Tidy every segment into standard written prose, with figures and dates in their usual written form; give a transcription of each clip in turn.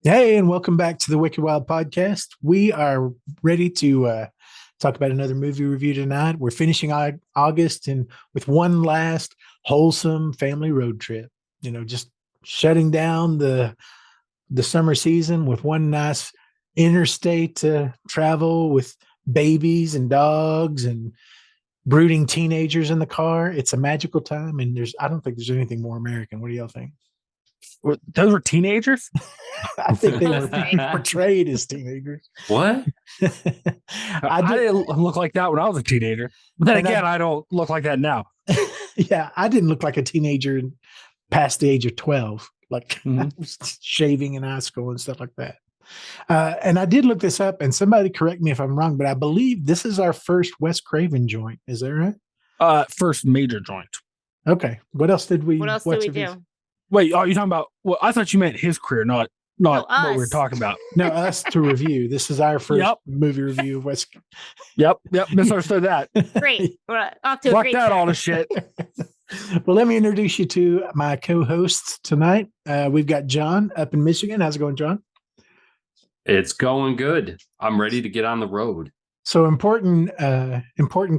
Hey, and welcome back to the Wicked Wild podcast. We are ready to talk about another movie review tonight. We're finishing August and with one last wholesome family road trip. Just shutting down the summer season with one nice interstate travel with babies and dogs and brooding teenagers in the car. It's a magical time, and I don't think there's anything more American. What do y'all think? Those were teenagers? I think they were being portrayed as teenagers. What? I didn't look like that when I was a teenager. But then again, I don't look like that now. Yeah, I didn't look like a teenager past the age of 12, like shaving in high school and stuff like that. And I did look this up, and somebody correct me if I'm wrong, but I believe this is our first Wes Craven joint. Is that right? First major joint. Okay. What else did we do? Wait, are you talking about? Well, I thought you meant his career, not what we were talking about. No, us to review. This is our first movie review of Wes. Yep. Misunderstood that. Great. We're off to a Fuck great that start. all the shit. Well, let me introduce you to my co-hosts tonight. We've got John up in Michigan. How's it going, John? It's going good. I'm ready to get on the road. So important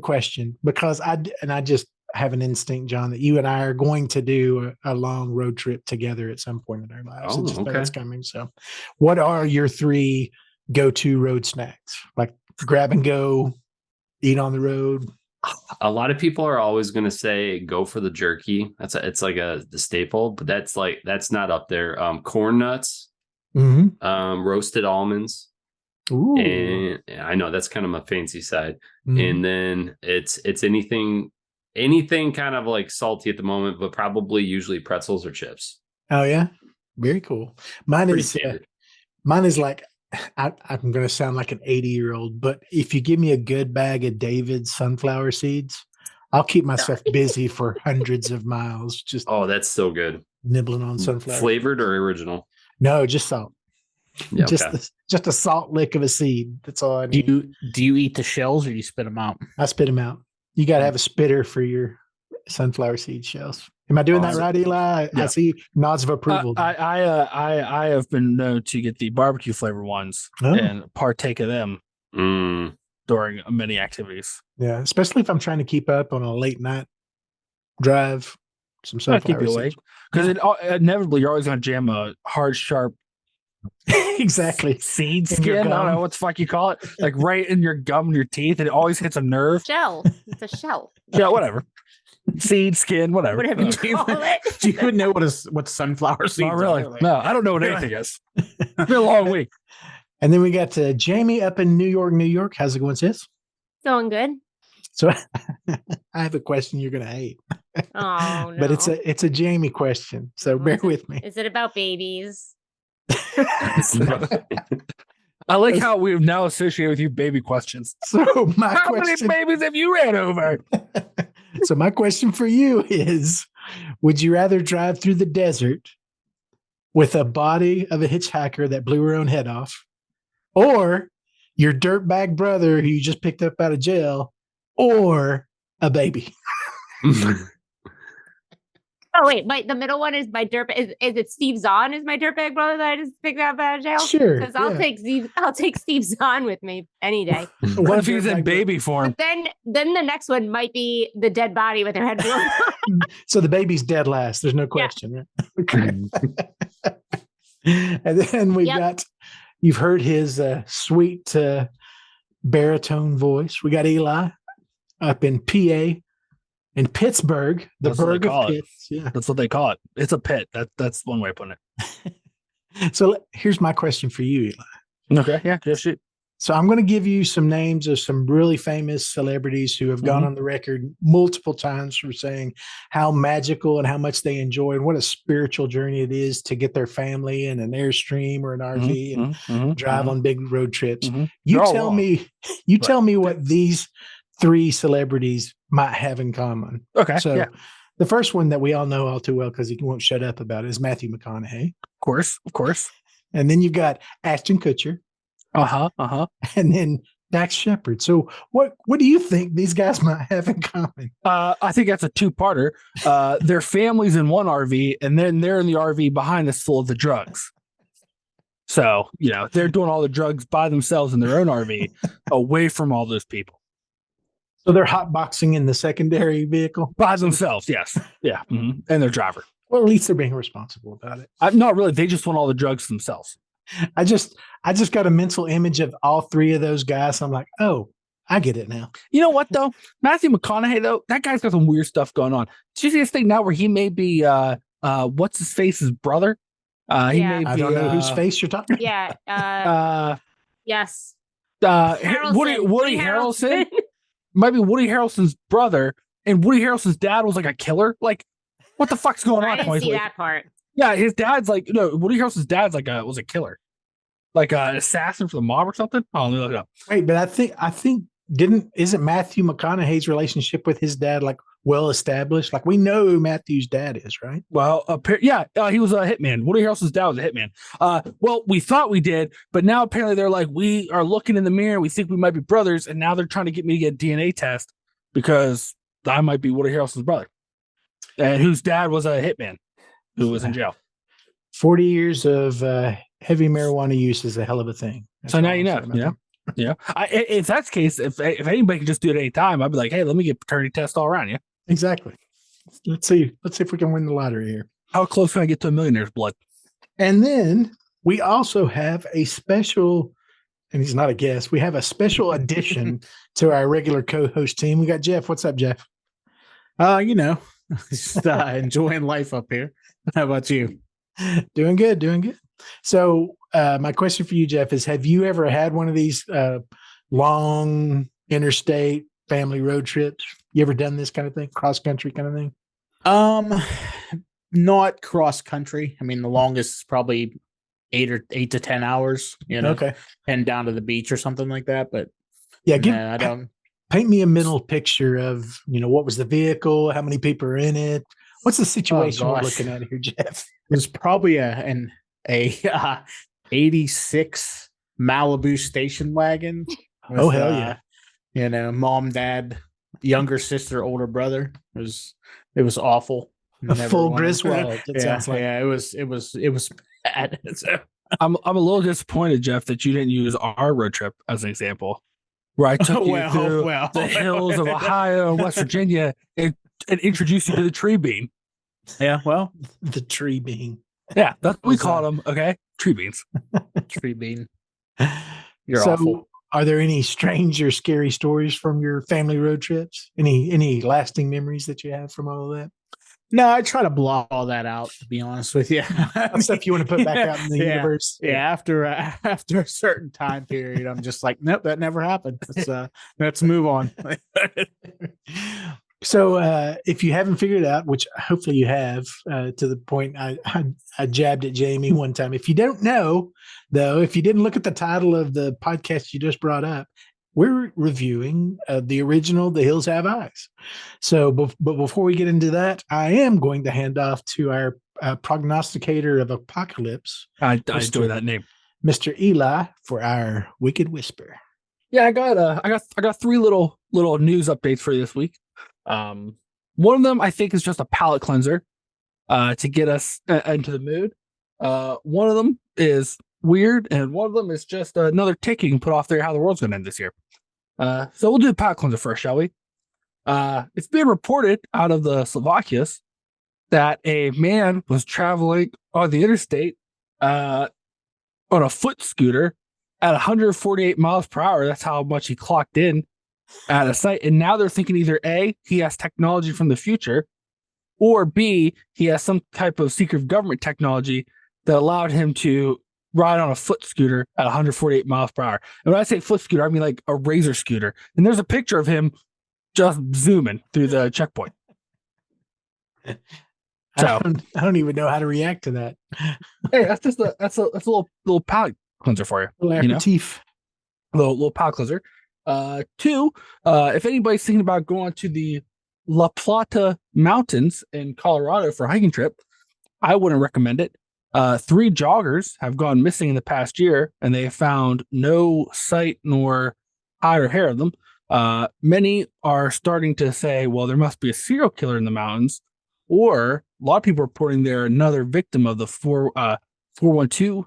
question, because I just have an instinct, John, that you and I are going to do a long road trip together at some point in our lives. Oh, I just know okay. it's coming. So what are your three go-to road snacks? Like grab and go, eat on the road? A lot of people are always going to say go for the jerky. It's like the staple, but that's not up there. Corn nuts, roasted almonds. Ooh. And I know that's kind of my fancy side. Mm-hmm. And then it's anything kind of like salty at the moment, but probably usually pretzels or chips. Oh yeah, very cool. Mine is like, I'm going to sound like an 80-year-old, but if you give me a good bag of David's sunflower seeds, I'll keep myself busy for hundreds of miles. Just that's so good. Nibbling on sunflower. Flavored or original? No, just salt. Yeah, okay. Just a salt lick of a seed. That's all I need. Do you eat the shells or you spit them out? I spit them out. You got to have a spitter for your sunflower seed shells. Am I doing that right, Eli? Yeah. I see nods of approval. I have been known to get the barbecue flavored ones and partake of them during many activities. Yeah, especially if I'm trying to keep up on a late night drive. Some sunflower keep you awake because inevitably you're always going to jam a hard, sharp. Exactly. Seed skin. I don't know what the fuck you call it. Like right in your gum and your teeth, and it always hits a nerve. Shell. It's a shell. Yeah, whatever. Seed, skin, whatever. Whatever you call it. Do you even know what sunflower seeds Not really. are? No, I don't know what anything is. It's been a long week. And then we got Jaime up in New York. How's it going, sis? Going good. So I have a question you're going to hate. Oh, no. But it's a Jaime question, so bear with me. Is it about babies? I like how we've now associated with you baby questions. So how many babies have you ran over? So my question for you is, would you rather drive through the desert with a body of a hitchhiker that blew her own head off, or your dirtbag brother who you just picked up out of jail, or a baby? Oh wait, the middle one is my dirt. Is it Steve Zahn? Is my dirtbag brother that I just picked up out of jail? Sure, because I'll take Steve Zahn with me any day. What if he's in baby form? But then the next one might be the dead body with their head blown. So the baby's dead last. There's no question. Yeah. Right? And then we got. You've heard his sweet baritone voice. We got Eli up in PA. In Pittsburgh, That's burg of Pitts. Yeah. That's what they call it. It's a pit. That's one way of putting it. So here's my question for you, Eli. Okay. Yeah. Shoot. So I'm going to give you some names of some really famous celebrities who have gone on the record multiple times for saying how magical and how much they enjoy and what a spiritual journey it is to get their family in an Airstream or an RV and drive on big road trips. You tell me what these three celebrities might have in common. Okay. So the first one that we all know all too well because he won't shut up about it is Matthew McConaughey. Of course. And then you've got Ashton Kutcher. And then Dax Shepard. So what do you think these guys might have in common? I think that's a two-parter. Their family's in one RV, and then they're in the RV behind us full of the drugs. So, they're doing all the drugs by themselves in their own RV away from all those people. So they're hotboxing in the secondary vehicle? By themselves, yes. Yeah. Mm-hmm. And their driver. Well, at least they're being responsible about it. Not really. They just want all the drugs themselves. I just got a mental image of all three of those guys. I'm like, oh, I get it now. You know what, though? Matthew McConaughey, though, that guy's got some weird stuff going on. Did you see this thing now where he may be, what's his face's brother? He may be, I don't know whose face you're talking about. Yeah. Yes. Woody Harrelson. Might be Woody Harrelson's brother, and Woody Harrelson's dad was like a killer. Like, what the fuck's going on? I didn't see that part. Yeah, his dad's like, Woody Harrelson's dad's was a killer, like an assassin for the mob or something. Oh, let me look it up. Wait, but I think isn't Matthew McConaughey's relationship with his dad like well established? Like we know who Matthew's dad is, right? Well, he was a hitman. Woody Harrelson's dad was a hitman. Well, we thought we did, but now apparently they're like, we are looking in the mirror. We think we might be brothers, and now they're trying to get me to get a DNA test because I might be Woody Harrelson's brother, and whose dad was a hitman who was in jail. 40 years of heavy marijuana use is a hell of a thing. That's so now you know. Yeah. If that's the case, if anybody can just do it any time, I'd be like, hey, let me get paternity test all around you. Exactly. Let's see if we can win the lottery here. How close can I get to a millionaire's blood? And then we also have a special, and he's not a guest, we have a special addition to our regular co-host team. We got Jeff. What's up, Jeff? Just enjoying life up here. How about you? Doing good. So my question for you, Jeff, is have you ever had one of these long interstate family road trips? You ever done this kind of thing, cross country kind of thing? Not cross country. I mean, the longest is probably 8 to 10 hours, Okay. And down to the beach or something like that. But yeah, I don't. Paint me a mental picture of, what was the vehicle? How many people are in it? What's the situation we're looking at here, Jeff? It was probably an 86 Malibu station wagon. With, oh, hell yeah. Mom, dad, younger sister, older brother. It was awful. A full Griswold. Sounds like. Yeah, it was bad. So. I'm a little disappointed, Jeff, that you didn't use our road trip as an example, where I took you through the hills of Ohio and West Virginia and introduced you to the tree bean. Yeah, well, the tree bean. Yeah, that's what we call them. Okay, tree beans. Tree bean. You're awful. Are there any strange or scary stories from your family road trips? Any lasting memories that you have from all of that? No, I try to block all that out, to be honest with you. Stuff you want to put back out in the universe. Yeah, after a certain time period, I'm just like, nope, that never happened. Let's move on. So if you haven't figured it out, which hopefully you have, to the point I jabbed at Jaime one time. If you don't know, though, if you didn't look at the title of the podcast you just brought up, we're reviewing the original The Hills Have Eyes. So, but before we get into that, I am going to hand off to our prognosticator of apocalypse. I enjoy that name, Mr. Eli, for our Wicked Whisper. Yeah, I got 3 little news updates for you this week. One of them I think is just a palate cleanser to get us into the mood. One of them is weird, and one of them is just another tick you can put off there how the world's going to end this year. So we'll do the palate cleanser first, shall we? It's being reported out of the Slovakias that a man was traveling on the interstate on a foot scooter at 148 miles per hour. That's how much he clocked in at a site. And now they're thinking either A, he has technology from the future, or B, he has some type of secret government technology that allowed him to ride on a foot scooter at 148 miles per hour. And when I say foot scooter, I mean like a razor scooter. And there's a picture of him just zooming through the checkpoint. So I don't even know how to react to that. Hey, that's a little palate cleanser for you. Little aperitif. Little palate cleanser. 2, if anybody's thinking about going to the La Plata Mountains in Colorado for a hiking trip, I wouldn't recommend it. 3 joggers have gone missing in the past year, and they have found no sight nor hide or hair of them. Many are starting to say, well, there must be a serial killer in the mountains, or a lot of people are reporting they're another victim of the 412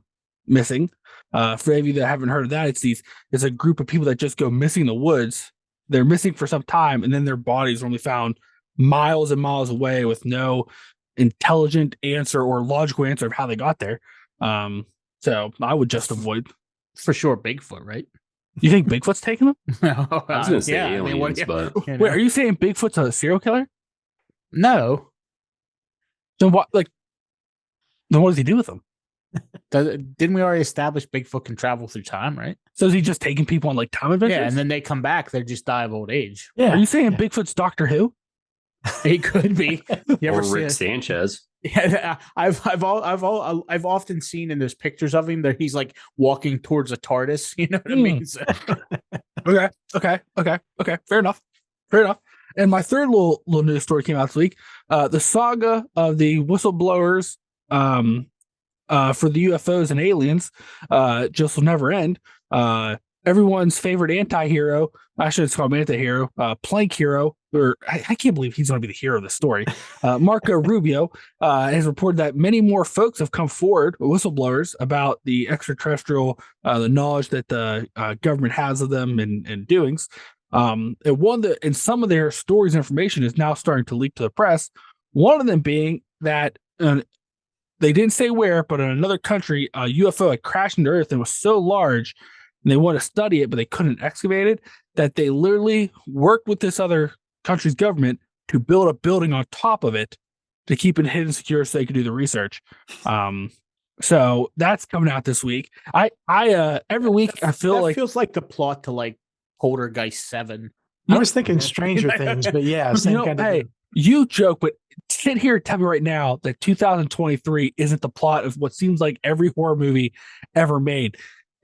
missing. For any of you that haven't heard of that, it's a group of people that just go missing in the woods. They're missing for some time, and then their bodies are only found miles and miles away with no intelligent answer or logical answer of how they got there. So I would just avoid. For sure, Bigfoot, right? You think Bigfoot's taking them? I was going to say aliens, but you know. Wait, are you saying Bigfoot's a serial killer? No. Then what? Then what does he do with them? Didn't we already establish Bigfoot can travel through time, right? So is he just taking people on like time adventures? Yeah, and then they come back, they just die of old age. Yeah. Are you saying Bigfoot's Doctor Who? He could be. You ever or see Rick it? Sanchez. Yeah, I've often seen in those pictures of him that he's like walking towards a TARDIS. You know what I mean? So, Okay. Fair enough. And my third little news story came out this week. The saga of the whistleblowers for the UFOs and aliens just will never end. Everyone's favorite anti-hero, actually it's called anti-hero, plank hero, or I can't believe he's going to be the hero of the story. Marco Rubio has reported that many more folks have come forward, whistleblowers, about the extraterrestrial, the knowledge that the government has of them and doings. And some of their stories and information is now starting to leak to the press. One of them being that they didn't say where, but in another country, a UFO had crashed into Earth and was so large, and they want to study it, but they couldn't excavate it, that they literally worked with this other country's government to build a building on top of it to keep it hidden secure so they could do the research. So that's coming out this week. I every week I feel that like feels like the plot to like Poltergeist 7. I was thinking Stranger Things, but yeah, same kind of hey, thing. you joke, but sit here and tell me right now that 2023 isn't the plot of what seems like every horror movie ever made.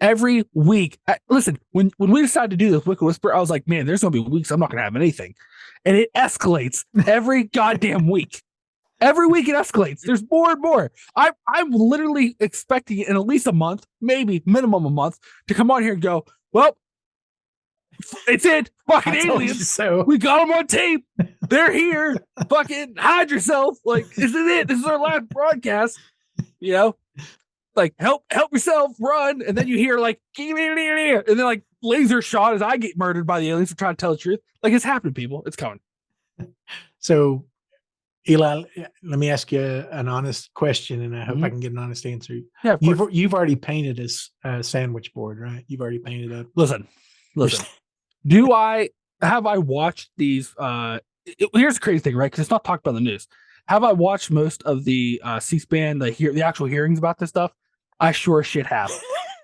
Every week, listen, when we decided to do this Wicked Whisper, I was like, man, there's going to be weeks I'm not going to have anything. And it escalates every goddamn week. Every week it escalates. There's more and more. I'm literally expecting in at least a month, maybe minimum a month, to come on here and go, well, it's it. Fucking I told you aliens. so. We got them on tape. They're here. Fucking hide yourself. Like, this is it. This is our last broadcast. You know? Like, help yourself, run. And then you hear like, and then like laser shot as I get murdered by the aliens for trying to tell the truth. Like, it's happening, people. It's coming. So, Eli, let me ask you an honest question, and I hope I can get an honest answer. Yeah, You've already painted a sandwich board, right? You've already painted up. Listen. Have I watched these? Here's the crazy thing, right? Because it's not talked about in the news. Have I watched most of the C-SPAN, the actual hearings about this stuff? I sure as shit have.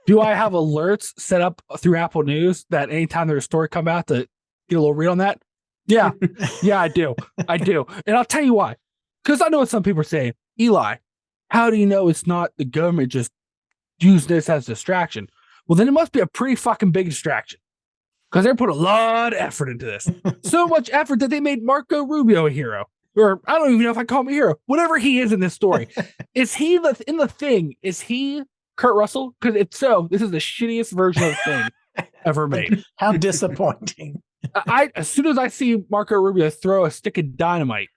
Do I have alerts set up through Apple News that anytime there's a story come out to get a little read on that? Yeah. Yeah, I do. And I'll tell you why. Because I know what some people are saying. Eli, how do you know it's not the government just using this as a distraction? Well, then it must be a pretty fucking big distraction. Because they put a lot of effort into this. So much effort that they made Marco Rubio a hero. Or I don't even know if I call him a hero. Whatever he is in this story. Is he in the Thing? Is he Kurt Russell? Because if so, this is the shittiest version of the Thing ever made. How disappointing. As soon as I see Marco Rubio throw a stick of dynamite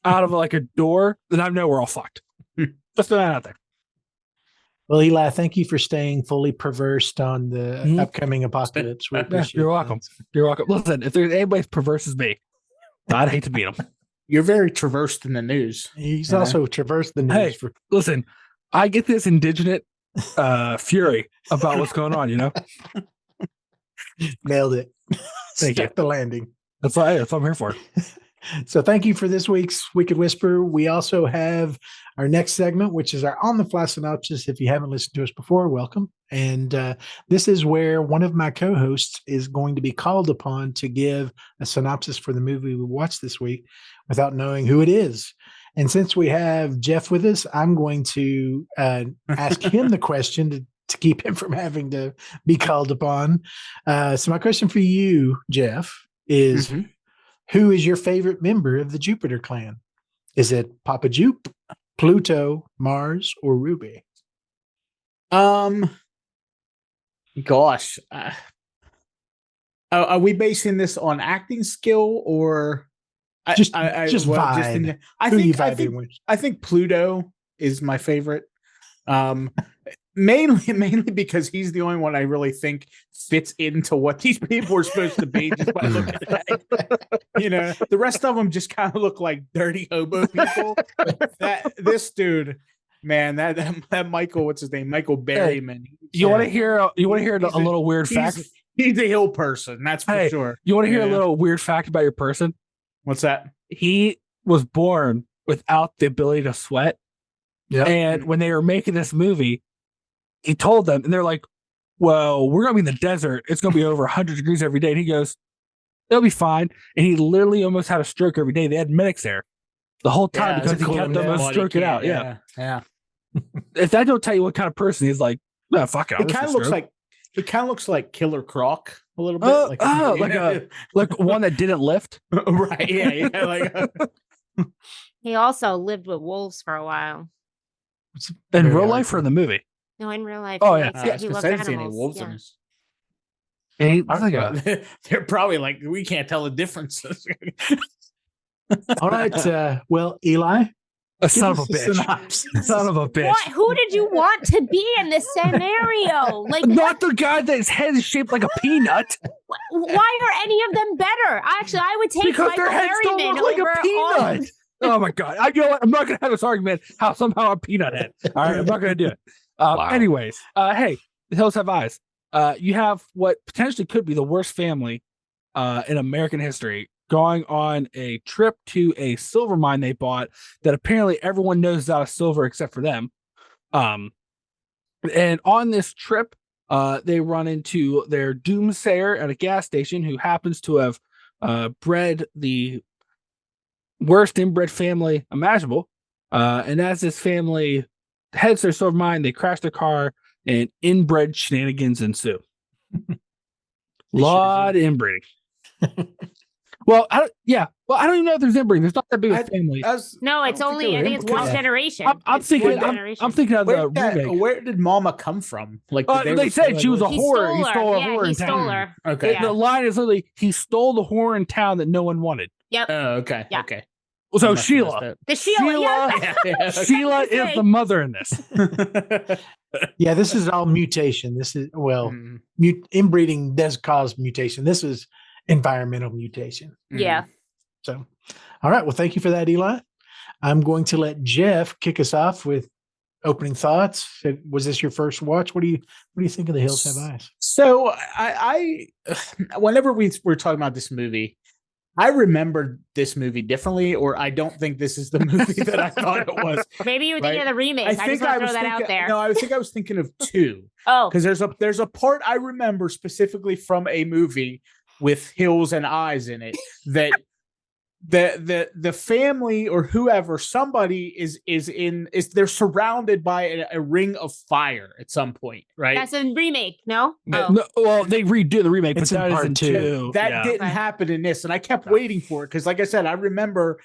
out of like a door, then I know we're all fucked. Just throw that out there. Well, Eli, thank you for staying fully perversed on the upcoming apocalypse. We appreciate You're welcome. You're welcome. Listen, if there's anybody as perverse as me, I'd hate to beat him. You're very traversed in the news. He's also traversed the news. Hey, listen, I get this indigenous fury about what's going on, you know? Nailed it. Thank you. Stuck the landing. That's what I'm here for. So thank you for this week's Wicked Whisper. We also have our next segment, which is our On the Fly Synopsis. If you haven't listened to us before, welcome. And this is where one of my co-hosts is going to be called upon to give a synopsis for the movie we watched this week without knowing who it is. And since we have Jeff with us, I'm going to ask him the question to keep him from having to be called upon. So my question for you, Jeff, is who is your favorite member of the Jupiter clan? Is it Papa Jupe, Pluto, Mars, or Ruby? Gosh. Are we basing this on acting skill or just vibe? I think Pluto is my favorite. Mainly because he's the only one I really think fits into what these people are supposed to be just by looking at it. The rest of them just kind of look like dirty hobo people. This dude, man, that Michael, what's his name? Michael Berryman. You want to hear a little weird fact? He's a hill person, that's for sure. You want to hear a little weird fact about your person? What's that? He was born without the ability to sweat. Yeah. And when they were making this movie, he told them, and they're like, well, we're going to be in the desert. It's going to be over 100 degrees every day. And he goes, it'll be fine. And he literally almost had a stroke every day. They had medics there the whole time because he kept almost stroking out. Yeah. If that don't tell you what kind of person he's like, no, fuck it. It kind of looks like Killer Croc a little bit. Like one that didn't lift. Right. Yeah. He also lived with wolves for a while. In real life or in the movie? No, in real life. Oh, yeah. He loves animals. Wolves in his... They're probably like, we can't tell the difference. All right. Well, Eli, a son of a bitch. Son of a bitch. What? Who did you want to be in this scenario? Like, not the guy that's head is shaped like a peanut. Why are any of them better? I would take because Michael their heads don't Berryman look like over a peanut. Oh my god! You know what? I'm not gonna have this argument how somehow a peanut head. All right, I'm not gonna do it. Wow. Anyways, hey, the hills have eyes. You have what potentially could be the worst family in American history going on a trip to a silver mine they bought that apparently everyone knows is out of silver except for them. And on this trip, they run into their doomsayer at a gas station who happens to have bred the worst inbred family imaginable. And as this family heads their silver mine, they crash their car and inbred shenanigans ensue. Lot of inbreeding. I don't even know if there's inbreeding. There's not that big of a family. No, it's only, I think it's one generation. I'm thinking of the remake. Where did Mama come from? Like they said she was a whore. He stole a whore in stole town. her. Okay. Yeah. The line is literally, he stole the whore in town that no one wanted. Yep. Oh, okay. Yeah. Okay. So Sheila. The Sheila. Sheila is the mother in this. Yeah, this is all mutation. This is, inbreeding does cause mutation. This is environmental mutation. Yeah. So, all right. Well, thank you for that, Eli. I'm going to let Jeff kick us off with opening thoughts. Was this your first watch? What do you think of The Hills Have Eyes? So I whenever we were talking about this movie, I remembered this movie differently, or I don't think this is the movie that I thought it was. Maybe you were thinking of the remake. I just want to throw that out there. No, I think I was thinking of two. Oh, because there's a part I remember specifically from a movie with Hills and Eyes in it that the family or whoever, somebody is they're surrounded by a ring of fire at some point, right? That's a remake, no? No, well, they redo the remake, It's but that in is part in two. two. That didn't happen in this, and I kept waiting for it because, like I said, I remember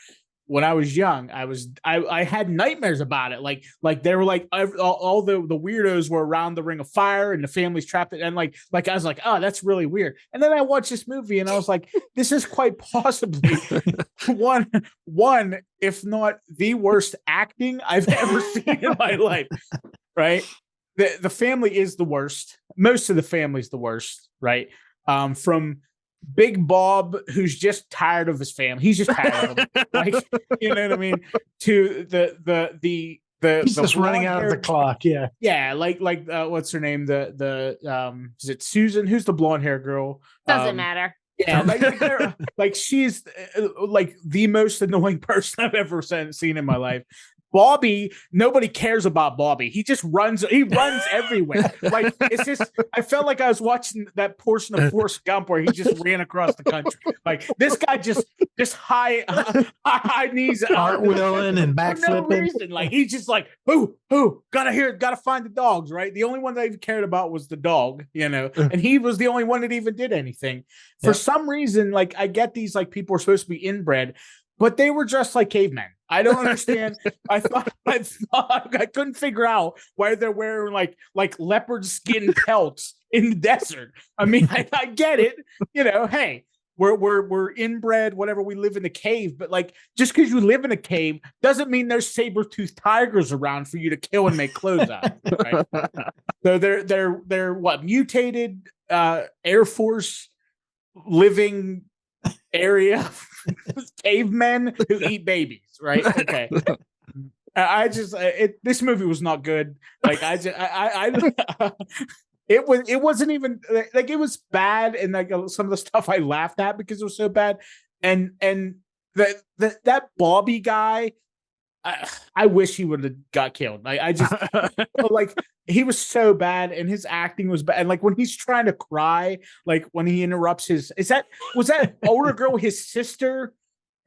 when I was young, I had nightmares about it. Like they were like all the weirdos were around the ring of fire and the family's trapped. And like I was like, oh, that's really weird. And then I watched this movie and I was like, this is quite possibly one, if not the worst acting I've ever seen in my life. Right. The family is the worst. Most of the family's the worst. Right. From Big Bob, who's just tired of his family. He's just tired of them. Like, you know what I mean? To the He's just running out of the clock. Yeah. Yeah. Like what's her name? The is it Susan? Who's the blonde hair girl? Doesn't matter. Yeah. Like she's like the most annoying person I've ever seen in my life. Bobby, nobody cares about Bobby. He just runs. He runs everywhere. Like it's just. I felt like I was watching that portion of Forrest Gump where he just ran across the country. Like this guy just high knees, cartwheeling and backflipping. No, like he's just like, who gotta find the dogs. Right. The only one that I even cared about was the dog. You know, and he was the only one that even did anything. For some reason, like I get these like people are supposed to be inbred, but they were dressed like cavemen. I don't understand. I thought I couldn't figure out why they're wearing like leopard skin pelts in the desert. I mean, I get it. You know, hey, we're inbred, whatever. We live in a cave, but like just because you live in a cave doesn't mean there's saber-toothed tigers around for you to kill and make clothes out of, right? So they're what, mutated Air Force living area cavemen who eat babies, right? Okay. This movie was not good. Like it wasn't even like, it was bad, and like some of the stuff I laughed at because it was so bad, and that Bobby guy, I wish he would have got killed. I just like, he was so bad, and his acting was bad. And like when he's trying to cry, like when he interrupts was that older girl his sister?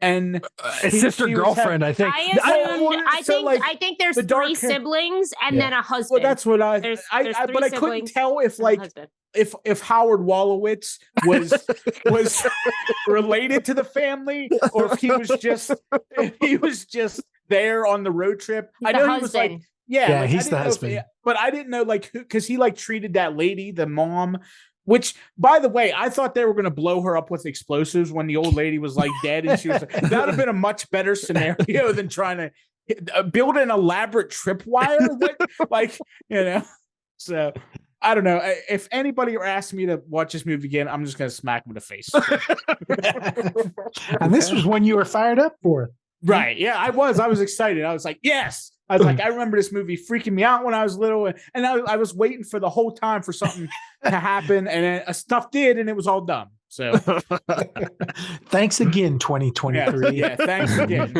And his sister girlfriend, I think. I think there's three siblings and then a husband. Well, that's what there's but I couldn't tell if like if Howard Wolowitz was related to the family, or if he was just there on the road trip. I know he was like, like, he's the husband. But I didn't know, like, because he like treated that lady, the mom. Which, by the way, I thought they were going to blow her up with explosives when the old lady was like dead, and that would have been a much better scenario than trying to build an elaborate tripwire. Like, you know. So I don't know. If anybody asks me to watch this movie again, I'm just going to smack him in the face. And this was one you were fired up for, right? Yeah, I was excited. I was like, yes. I was like, I remember this movie freaking me out when I was little, and I was waiting for the whole time for something to happen, and stuff did, and it was all dumb. So, thanks again, 2023. Yeah, thanks again.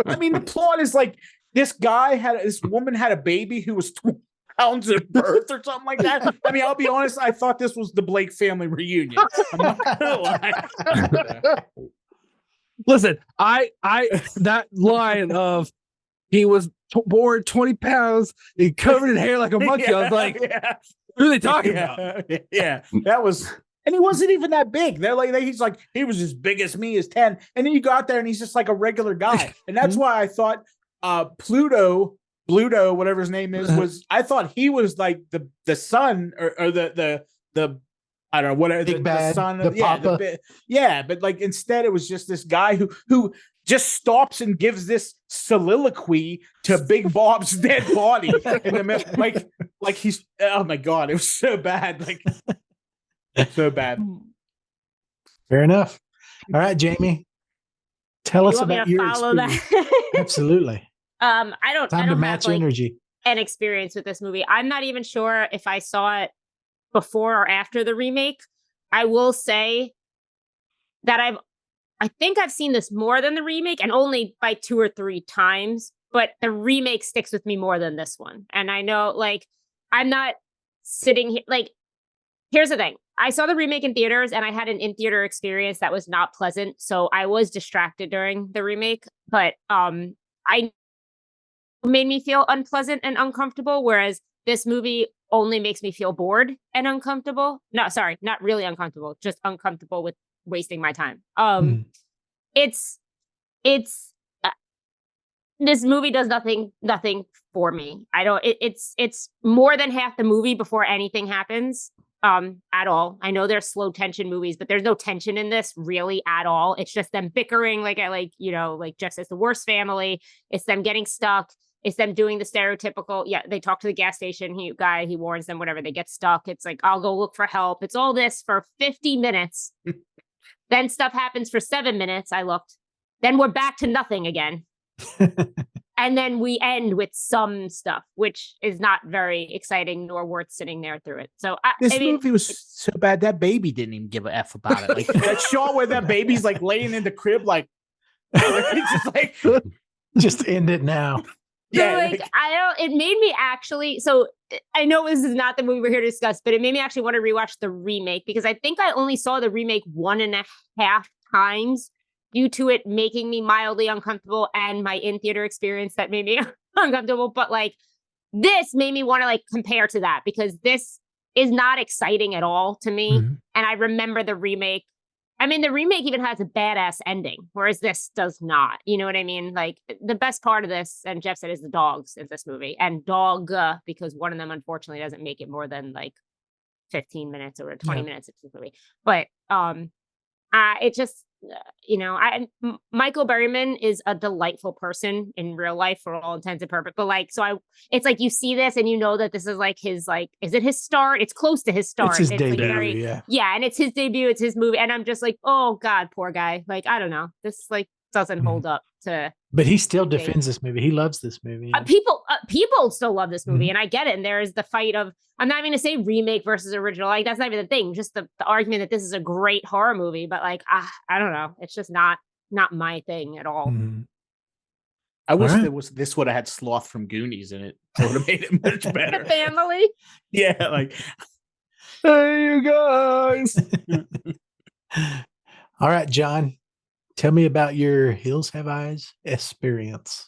I mean, the plot is like this woman had a baby who was 12 pounds at birth or something like that. I mean, I'll be honest, I thought this was the Blake family reunion. I'm not gonna lie. Listen, I that line of, he was born 20 pounds and covered in hair like a monkey. I was like, what are they talking about? Yeah, that was, and he wasn't even that big. They're like, he's like, he was as big as me, as 10. And then you go out there and he's just like a regular guy. And that's why I thought Bluto, whatever his name is, I thought he was like the son or the I don't know, whatever, the son of Papa. But like instead it was just this guy who just stops and gives this soliloquy to Big Bob's dead body in the middle. Like he's, oh my God, it was so bad. Like, so bad. Fair enough. All right, Jamie, tell us about your experience. Absolutely. I don't match have, energy. An experience with this movie. I'm not even sure if I saw it before or after the remake. I will say that I think I've seen this more than the remake, and only by 2 or 3 times, but the remake sticks with me more than this one. And I know, like, I'm not sitting here, like, here's the thing. I saw the remake in theaters, and I had an in-theater experience that was not pleasant, so I was distracted during the remake, but I made me feel unpleasant and uncomfortable, whereas this movie only makes me feel bored and uncomfortable. No, sorry, not really uncomfortable, just uncomfortable with wasting my time. It's this movie does nothing for me. I don't, it's more than half the movie before anything happens at all. I know there's slow tension movies, but there's no tension in this really at all. It's just them bickering, like Jeff says, the worst family. It's them getting stuck. It's them doing the stereotypical, they talk to the gas station guy, he warns them, whatever, they get stuck. It's like, I'll go look for help. It's all this for 50 minutes. Then stuff happens for 7 minutes. I looked. Then we're back to nothing again. And then we end with some stuff, which is not very exciting nor worth sitting there through it. So this movie was so bad that baby didn't even give a F about it. Like that shot where that baby's like laying in the crib, like it's just like just end it now. So it made me actually, so I know this is not the movie we're here to discuss, but it made me actually want to rewatch the remake, because I think I only saw the remake 1.5 times due to it making me mildly uncomfortable and my in-theater experience that made me uncomfortable. But like, this made me want to like compare to that, because this is not exciting at all to me. Mm-hmm. And I remember the remake. I mean, the remake even has a badass ending, whereas this does not. You know what I mean? Like, the best part of this, and Jeff said, is the dogs in this movie. And because one of them, unfortunately, doesn't make it more than like 15 minutes or 20 minutes into the movie. But it just, Michael Berryman is a delightful person in real life for all intents and purposes. But like, it's like you see this and you know that this is like his, like, is it his start? It's close to his start. It's his like debut, yeah, and it's his debut. It's his movie, and I'm just like, oh God, poor guy. Like, I don't know, this like doesn't hold up to. But he still defends this movie. He loves this movie. People still love this movie, and I get it. And there is the fight of, I'm not even going to say remake versus original. Like, that's not even the thing. Just the argument that this is a great horror movie. But like, I don't know. It's just not my thing at all. I wish this would have had Sloth from Goonies in it. It would have made it much better. The family. Yeah, like, hey, you guys. All right, John. Tell me about your Hills Have Eyes experience.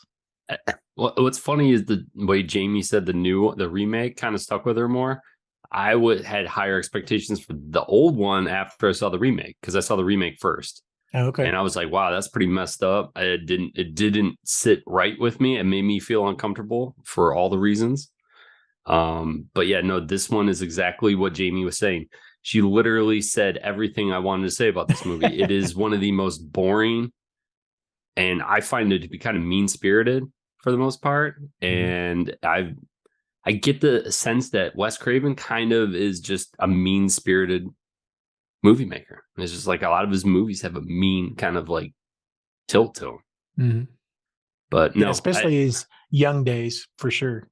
What's funny is the way Jaime said the remake kind of stuck with her more. I had higher expectations for the old one after I saw the remake, because I saw the remake first. Oh, okay. And I was like, wow, that's pretty messed up. It didn't sit right with me. It made me feel uncomfortable for all the reasons. But yeah, no, this one is exactly what Jaime was saying. She literally said everything I wanted to say about this movie. It is one of the most boring, and I find it to be kind of mean-spirited for the most part. And I get the sense that Wes Craven kind of is just a mean-spirited movie maker. And it's just like a lot of his movies have a mean kind of like tilt to them. But no, especially his young days, for sure.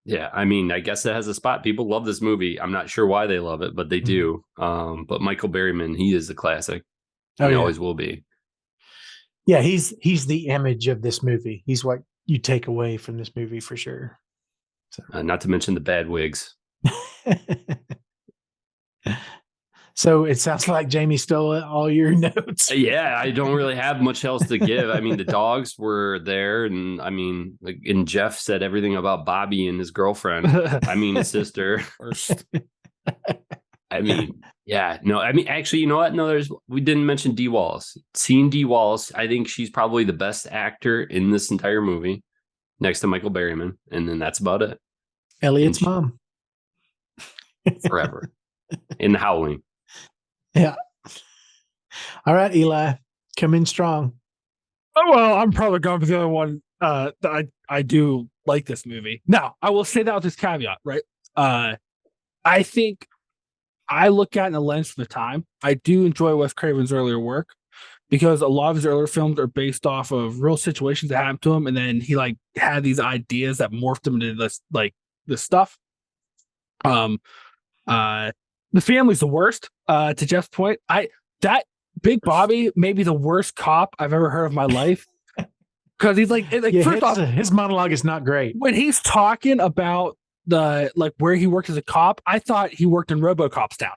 Yeah, I mean, I guess it has a spot. People love this movie. I'm not sure why they love it, but they do. But Michael Berryman, he is a classic. He always will be. Yeah, he's the image of this movie. He's what you take away from this movie for sure. So. Not to mention the bad wigs. So it sounds like Jaime stole all your notes. Yeah, I don't really have much else to give. I mean, the dogs were there, and I mean, and Jeff said everything about Bobby and his girlfriend. I mean, his sister. I mean, yeah, no, I mean, actually, you know what? No, we didn't mention Dee Wallace. Seeing Dee Wallace, I think she's probably the best actor in this entire movie, next to Michael Berryman, and then that's about it. Elliot's mom. Forever. In The Howling. Yeah. All right, Eli, come in strong. Oh, well, I'm probably going for the other one. That I do like this movie. Now, I will say that with this caveat, right? I think I look at it in a lens from the time. I do enjoy Wes Craven's earlier work because a lot of his earlier films are based off of real situations that happened to him, and then he like had these ideas that morphed him into this stuff. The family's the worst. To Jeff's point, that Big Bobby may be the worst cop I've ever heard of my life. Because he's like first off, his monologue is not great. When he's talking about where he worked as a cop, I thought he worked in RoboCop's town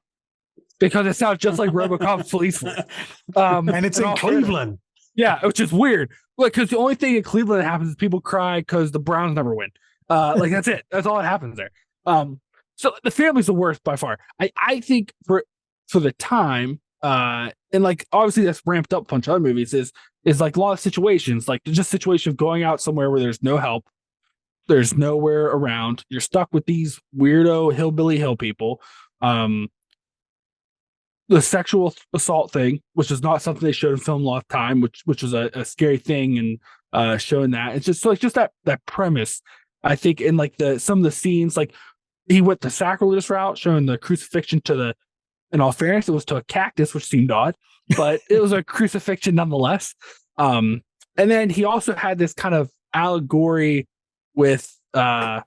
because it sounds just like RoboCop's police force. And it's in Cleveland. Yeah, which is weird. Because the only thing in Cleveland that happens is people cry because the Browns never win. That's it. That's all that happens there. So the family's the worst by far. I think for the time, and like obviously that's ramped up a bunch of other movies, is like a lot of situations, like just situation of going out somewhere where there's no help, there's nowhere around, you're stuck with these weirdo hillbilly hill people. The sexual assault thing, which is not something they showed in film a lot of time, which was a scary thing, and showing that it's just like that premise. I think in like some of the scenes, like he went the sacrilegious route, showing the crucifixion in all fairness, it was to a cactus, which seemed odd, but it was a crucifixion nonetheless. And then he also had this kind of allegory with gods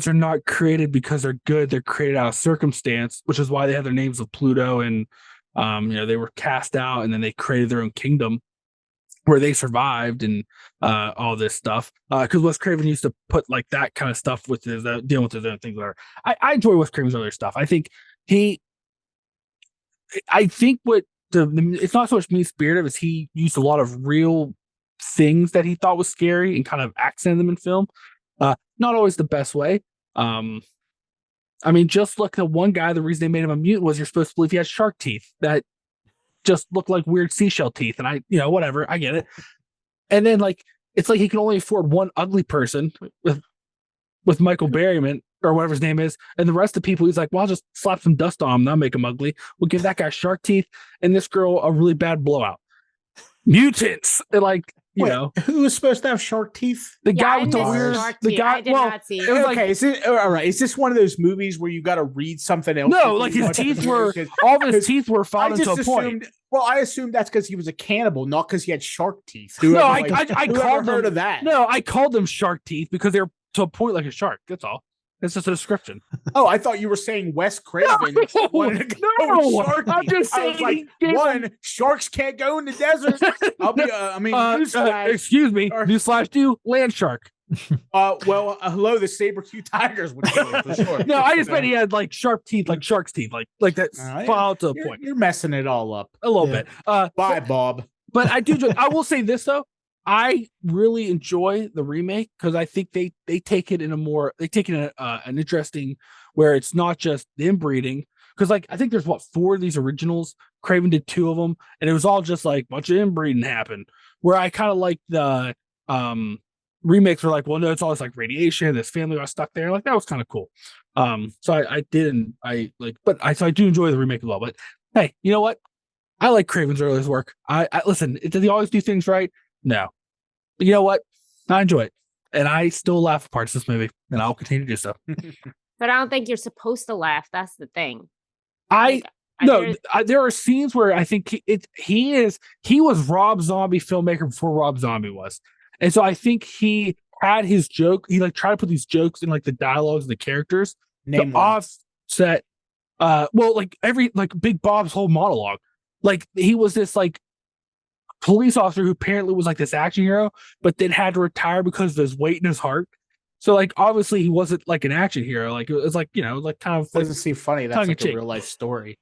are not created because they're good, they're created out of circumstance, which is why they have their names of Pluto, and they were cast out and then they created their own kingdom where they survived, and all this stuff. Because Wes Craven used to put like that kind of stuff with his dealing with his own things. I enjoy Wes Craven's other stuff. I think what it's not so much mean spirited as he used a lot of real things that he thought was scary and kind of accented them in film. Not always the best way. I mean, just look at one guy. The reason they made him a mutant was you're supposed to believe he had shark teeth that just look like weird seashell teeth, and whatever, I get it. And then like it's like he can only afford one ugly person with Michael Berryman, or whatever his name is, and the rest of the people, he's like, well, I'll just slap some dust on him, that'll make him ugly. We'll give that guy shark teeth, and this girl a really bad blowout. Mutants, and like, you know, who was supposed to have shark teeth? The guy with the weird, the guy. I did not see. It was okay, is it all right? Is this one of those movies where you got to read something else? No, like his teeth were, all of his teeth were filed into a point. Well, I assumed that's because he was a cannibal, not because he had shark teeth. No, I called heard them of that. No, I called them shark teeth because they're to a point like a shark. That's all. It's just a description. Oh, I thought you were saying Wes Craven wanted to go with shark teeth. I'm just saying. Like, one, sharks can't go in the desert. Excuse me. Newsflash, land shark. Hello, the saber-tooth tigers would kill it for sure. No, I just meant he had like sharp teeth, like shark's teeth, like that filed to a point. You're messing it all up a little bit. Bye, Bob. But I do. I will say this though. I really enjoy the remake because I think they take it in an interesting where it's not just the inbreeding, because like I think there's 4 of these originals. Craven did 2 of them, and it was all just like a bunch of inbreeding happened. Where I kind of like the remakes were like, well, no, it's all this like radiation. This family got stuck there. Like that was kind of cool. So I do enjoy the remake as well. But hey, you know what? I like Craven's earliest work. I listen. Does he always do things right? No. But you know what? I enjoy it. And I still laugh at parts of this movie. And I'll continue to do so. But I don't think you're supposed to laugh. That's the thing. There are scenes where I think he was Rob Zombie filmmaker before Rob Zombie was. And so I think he had his joke. He like tried to put these jokes in like the dialogues of the characters. Offset Big Bob's whole monologue. Like he was this like police officer who apparently was like this action hero, but then had to retire because of his weight in his heart. So like obviously he wasn't like an action hero. Like it was like, you know, like kind of doesn't seem funny. That's like a real life story.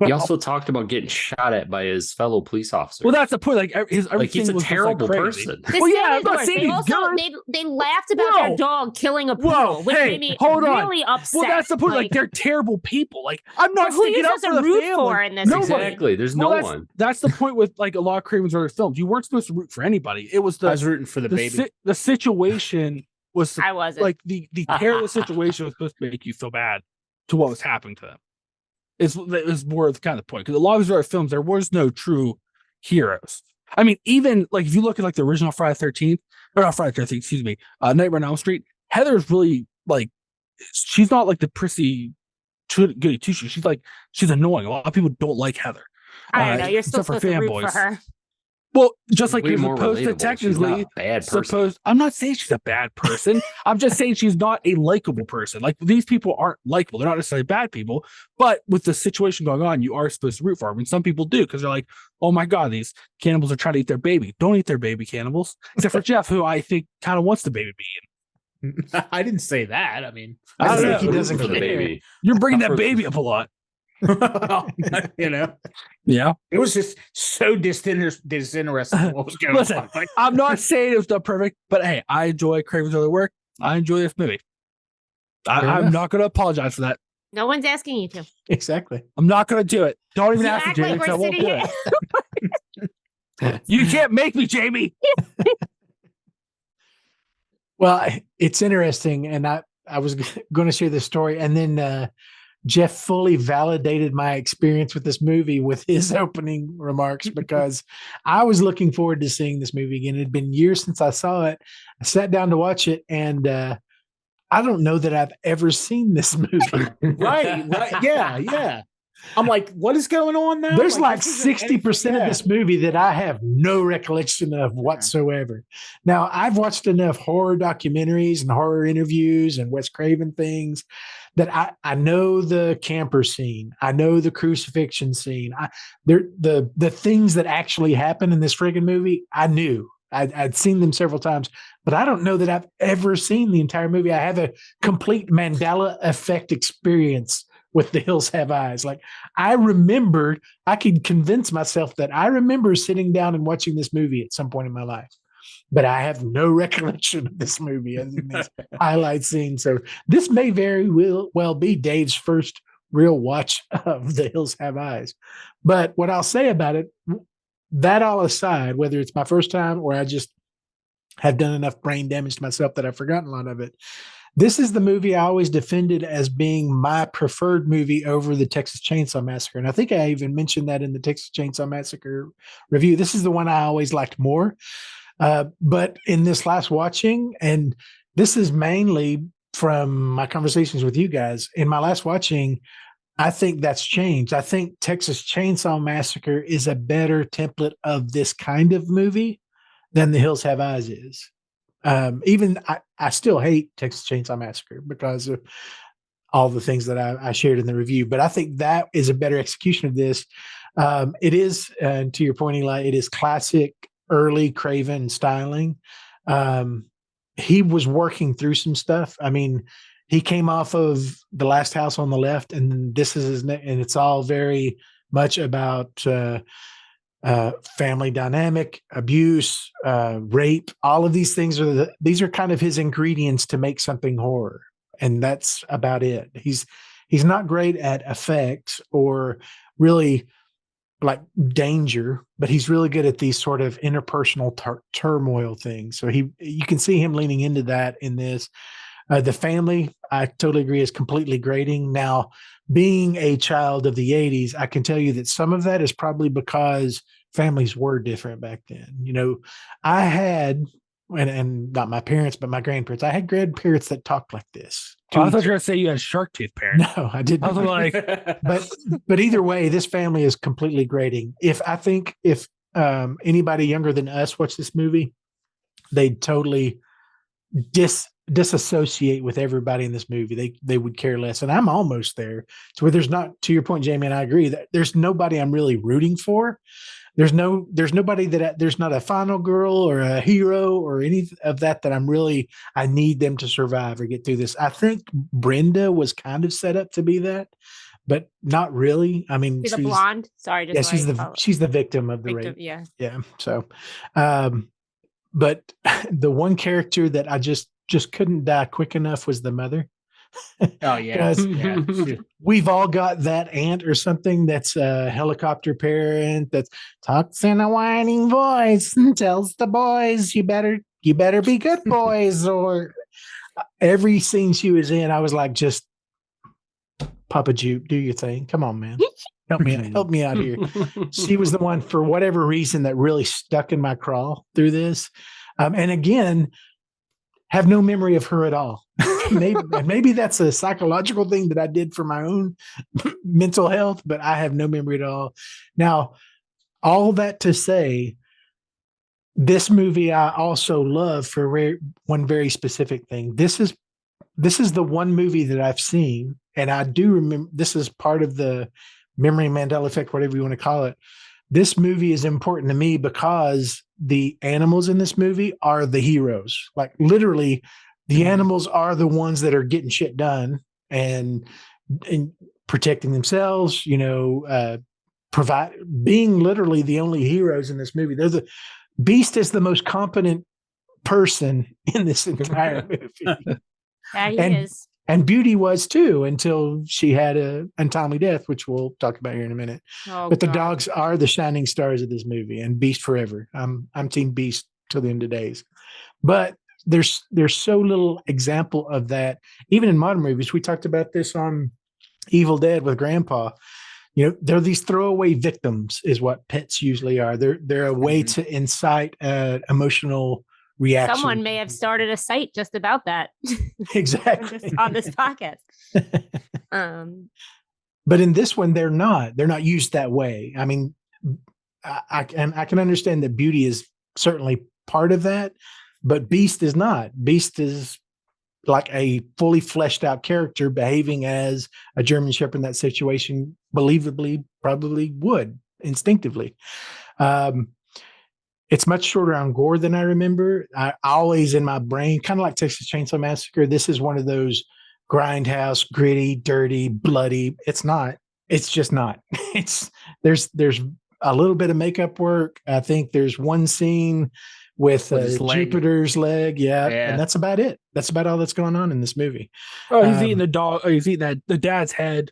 He also talked about getting shot at by his fellow police officers. Well, that's the point. Like he's a terrible person. Well, yeah, I'm not saying he's good. They laughed about their dog killing a poodle, which made me really upset. Well, that's the point. Like they're terrible people. Like I'm not sticking up for the family. For in this exactly. There's no one. That's the point with like a lot of Craven's earlier films. You weren't supposed to root for anybody. It was I was rooting for the baby. The situation was I wasn't. Like the perilous situation was supposed to make you feel bad to what was happening to them. It was more of the kind of point, because a lot of these other films there was no true heroes. I mean, even like if you look at like the original Friday the 13th, or not Friday the 13th, excuse me, Nightmare on Elm Street, Heather's really like, she's not like the prissy goody two shoes. She's annoying. A lot of people don't like Heather. I don't know. You're still supposed to root for her. Well, just like way you're more supposed to relatable. technically bad person. I'm not saying she's a bad person. I'm just saying she's not a likable person. Like these people aren't likable. They're not necessarily bad people, but with the situation going on, you are supposed to root for them. And some people do, because they're like, oh my God, these cannibals are trying to eat their baby. Don't eat their baby, cannibals. Except for Jeff, who I think kind of wants the baby to be in. I didn't say that. I mean, I don't think he doesn't for the baby. You're bringing that baby up a lot. You know, yeah, it was just so disinteresting what was going on. Like, I'm not saying it was not perfect, but hey, I enjoy Craven's early work. I enjoy this movie. I'm not going to apologize for that. No one's asking you to. Exactly. I'm not going to do it. Don't even ask me, Jamie. I won't do it. You can't make me, Jamie. Well, it's interesting, and I was going to share this story, and then Jeff fully validated my experience with this movie with his opening remarks, because I was looking forward to seeing this movie again. It had been years since I saw it. I sat down to watch it, and I don't know that I've ever seen this movie. right. Yeah. I'm like, what is going on now? There's like 60% of this movie that I have no recollection of whatsoever. Now, I've watched enough horror documentaries and horror interviews and Wes Craven things that I know the camper scene. I know the crucifixion scene. The things that actually happen in this friggin' movie, I knew. I'd seen them several times, but I don't know that I've ever seen the entire movie. I have a complete Mandela effect experience with The Hills Have Eyes. Like I could convince myself that I remember sitting down and watching this movie at some point in my life, but I have no recollection of this movie other than this highlight scene. So this may very well be Dave's first real watch of The Hills Have Eyes. But what I'll say about it, that all aside, whether it's my first time or I just have done enough brain damage to myself that I've forgotten a lot of it, This is the movie I always defended as being my preferred movie over the Texas Chainsaw Massacre. And I think I even mentioned that in the Texas Chainsaw Massacre review. This is the one I always liked more. But in this last watching, and this is mainly from my conversations with you guys, in my last watching, I think that's changed. I think Texas Chainsaw Massacre is a better template of this kind of movie than The Hills Have Eyes is. Even I still hate Texas Chainsaw Massacre because of all the things that I shared in the review, but I think that is a better execution of this. It is, to your point, Eli, it is classic early Craven styling. He was working through some stuff. I mean, he came off of The Last House on the Left, and this is his, and it's all very much about family dynamic, abuse, rape. All of these things these are kind of his ingredients to make something horror, and that's about it. He's not great at effects or really like danger, but he's really good at these sort of interpersonal turmoil things. So you can see him leaning into that in this. The family, I totally agree, is completely grating. Now, being a child of the 80s, I can tell you that some of that is probably because families were different back then. You know, I had, and not my parents, but my grandparents, I had grandparents that talked like this. Oh, I thought you were going to say you had shark tooth parents. No, I didn't. I was like, but either way, this family is completely grating. If anybody younger than us watched this movie, they'd totally disassociate with everybody in this movie. They would care less. And I'm almost there to where there's not, to your point, Jamie, and I agree that there's nobody I'm really rooting for. There's nobody there's not a final girl or a hero or any of that I need them to survive or get through this. I think Brenda was kind of set up to be that, but not really. I mean, she's a blonde. Sorry. Just she's the victim of the rape. Yeah. Yeah. So, but the one character that I just couldn't die quick enough was the mother. Oh yeah. We've all got that aunt or something that's a helicopter parent that talks in a whining voice and tells the boys, you better be good boys. Or every scene she was in, I was like, just Papa Jupe, do your thing. Come on, man. Help me out here. She was the one, for whatever reason, that really stuck in my craw through this. And again, have no memory of her at all. maybe that's a psychological thing that I did for my own mental health, but I have no memory at all. Now, all that to say, this movie I also love for one very specific thing. This is the one movie that I've seen, and I do remember, this is part of the memory Mandela effect, whatever you want to call it. This movie is important to me because the animals in this movie are the heroes. Like literally, the animals are the ones that are getting shit done and protecting themselves, being literally the only heroes in this movie. Beast is the most competent person in this entire movie. Yeah, he is. And Beauty was too, until she had an untimely death, which we'll talk about here in a minute. But the dogs are the shining stars of this movie, and Beast forever. I'm Team Beast till the end of days. But there's so little example of that, even in modern movies. We talked about this on Evil Dead with Grandpa. They're these throwaway victims, is what pets usually are. They're a way to incite emotional reaction. Someone may have started a site just about that. Exactly. Just on this podcast. But in this one, they're not used that way. I mean, I can understand that Beauty is certainly part of that, but Beast is not. Beast is like a fully fleshed out character behaving as a German Shepherd in that situation, believably, probably would instinctively. It's much shorter on gore than I remember. I always in my brain, kind of like Texas Chainsaw Massacre, this is one of those grindhouse, gritty, dirty, bloody. It's not. It's just not. There's a little bit of makeup work. I think there's one scene with Jupiter's leg. Yeah. And that's about it. That's about all that's going on in this movie. Oh, he's eating the dog. He's eating the dad's head,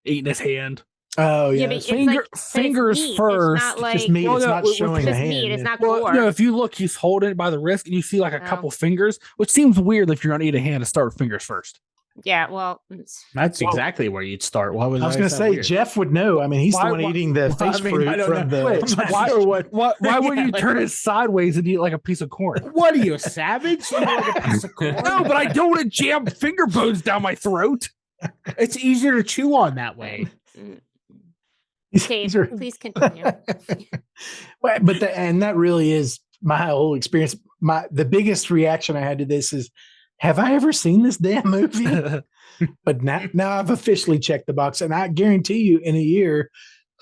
eating his hand. Oh Yeah, yeah, but it's it's Finger- like but fingers it's meat. first. It's not like just meat. Oh, It's no, not it's showing a just hand. meat. It's not well, gore. no, if you look, he's holding it by the wrist, and you see like a Oh. couple fingers, which seems weird if you're gonna eat a hand to start with fingers first. Yeah, well, That's Well, exactly where you'd start. Why was I was going to say Jeff would know. I mean, he's Why- the one why- eating the Well, I face mean, fruit I don't from know. the. Wait, I'm not why- sure what. Why would Yeah, you like- turn it sideways and eat like a piece of corn? What are you, a savage? You know, like a piece of corn? No, but I don't want to jam finger bones down my throat. It's easier to chew on that way. Dave, please continue. Well, but and that really is my whole experience. The biggest reaction I had to this is, have I ever seen this damn movie? But now I've officially checked the box, and I guarantee you, in a year,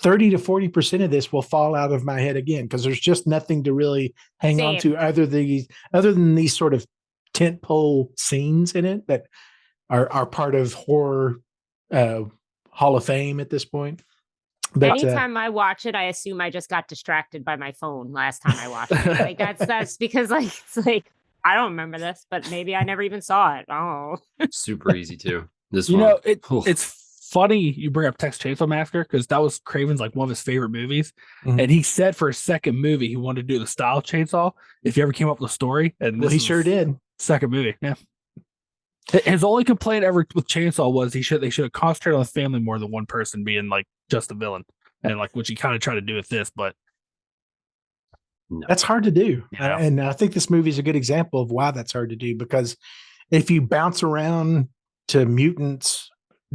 30 to 40% of this will fall out of my head again, because there's just nothing to really hang on Same. to other than these sort of tentpole scenes in it that are part of horror Hall of Fame at this point. But Anytime I watch it, I assume I just got distracted by my phone last time I watched it. Like that's because like it's like I don't remember this, but maybe I never even saw it. Oh, Super easy too. This You one. know, Oof. it's funny you bring up Texas Chainsaw Massacre because that was Craven's like one of his favorite movies, Mhm. and he said for his second movie he wanted to do the style of Chainsaw if he ever came up with a story. And well, this he is sure did. second movie, yeah. His only complaint ever with Chainsaw was they should have concentrated on the family more than one person being like just the villain, and like which he kind of tried to do with this, but No. That's hard to do. Yeah. And I think this movie is a good example of why that's hard to do, because if you bounce around to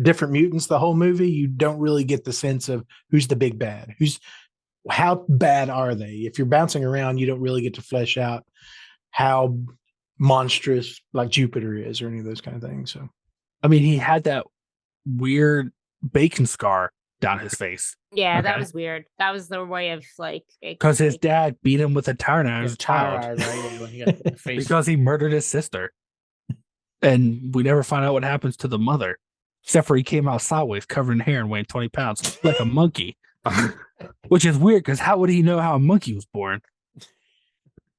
different mutants the whole movie, you don't really get the sense of who's the big bad, how bad are they. If you're bouncing around, you don't really get to flesh out how monstrous like Jupiter is or any of those kind of things. So I mean he had that weird bacon scar down his face yeah, that Okay. was weird. That was the way of like because his dad beat him with a tire iron as a child When he got the face. because he murdered his sister, and we never find out what happens to the mother, except for he came out sideways, covered in hair and weighing 20 pounds like a monkey, which is weird because how would he know how a monkey was born?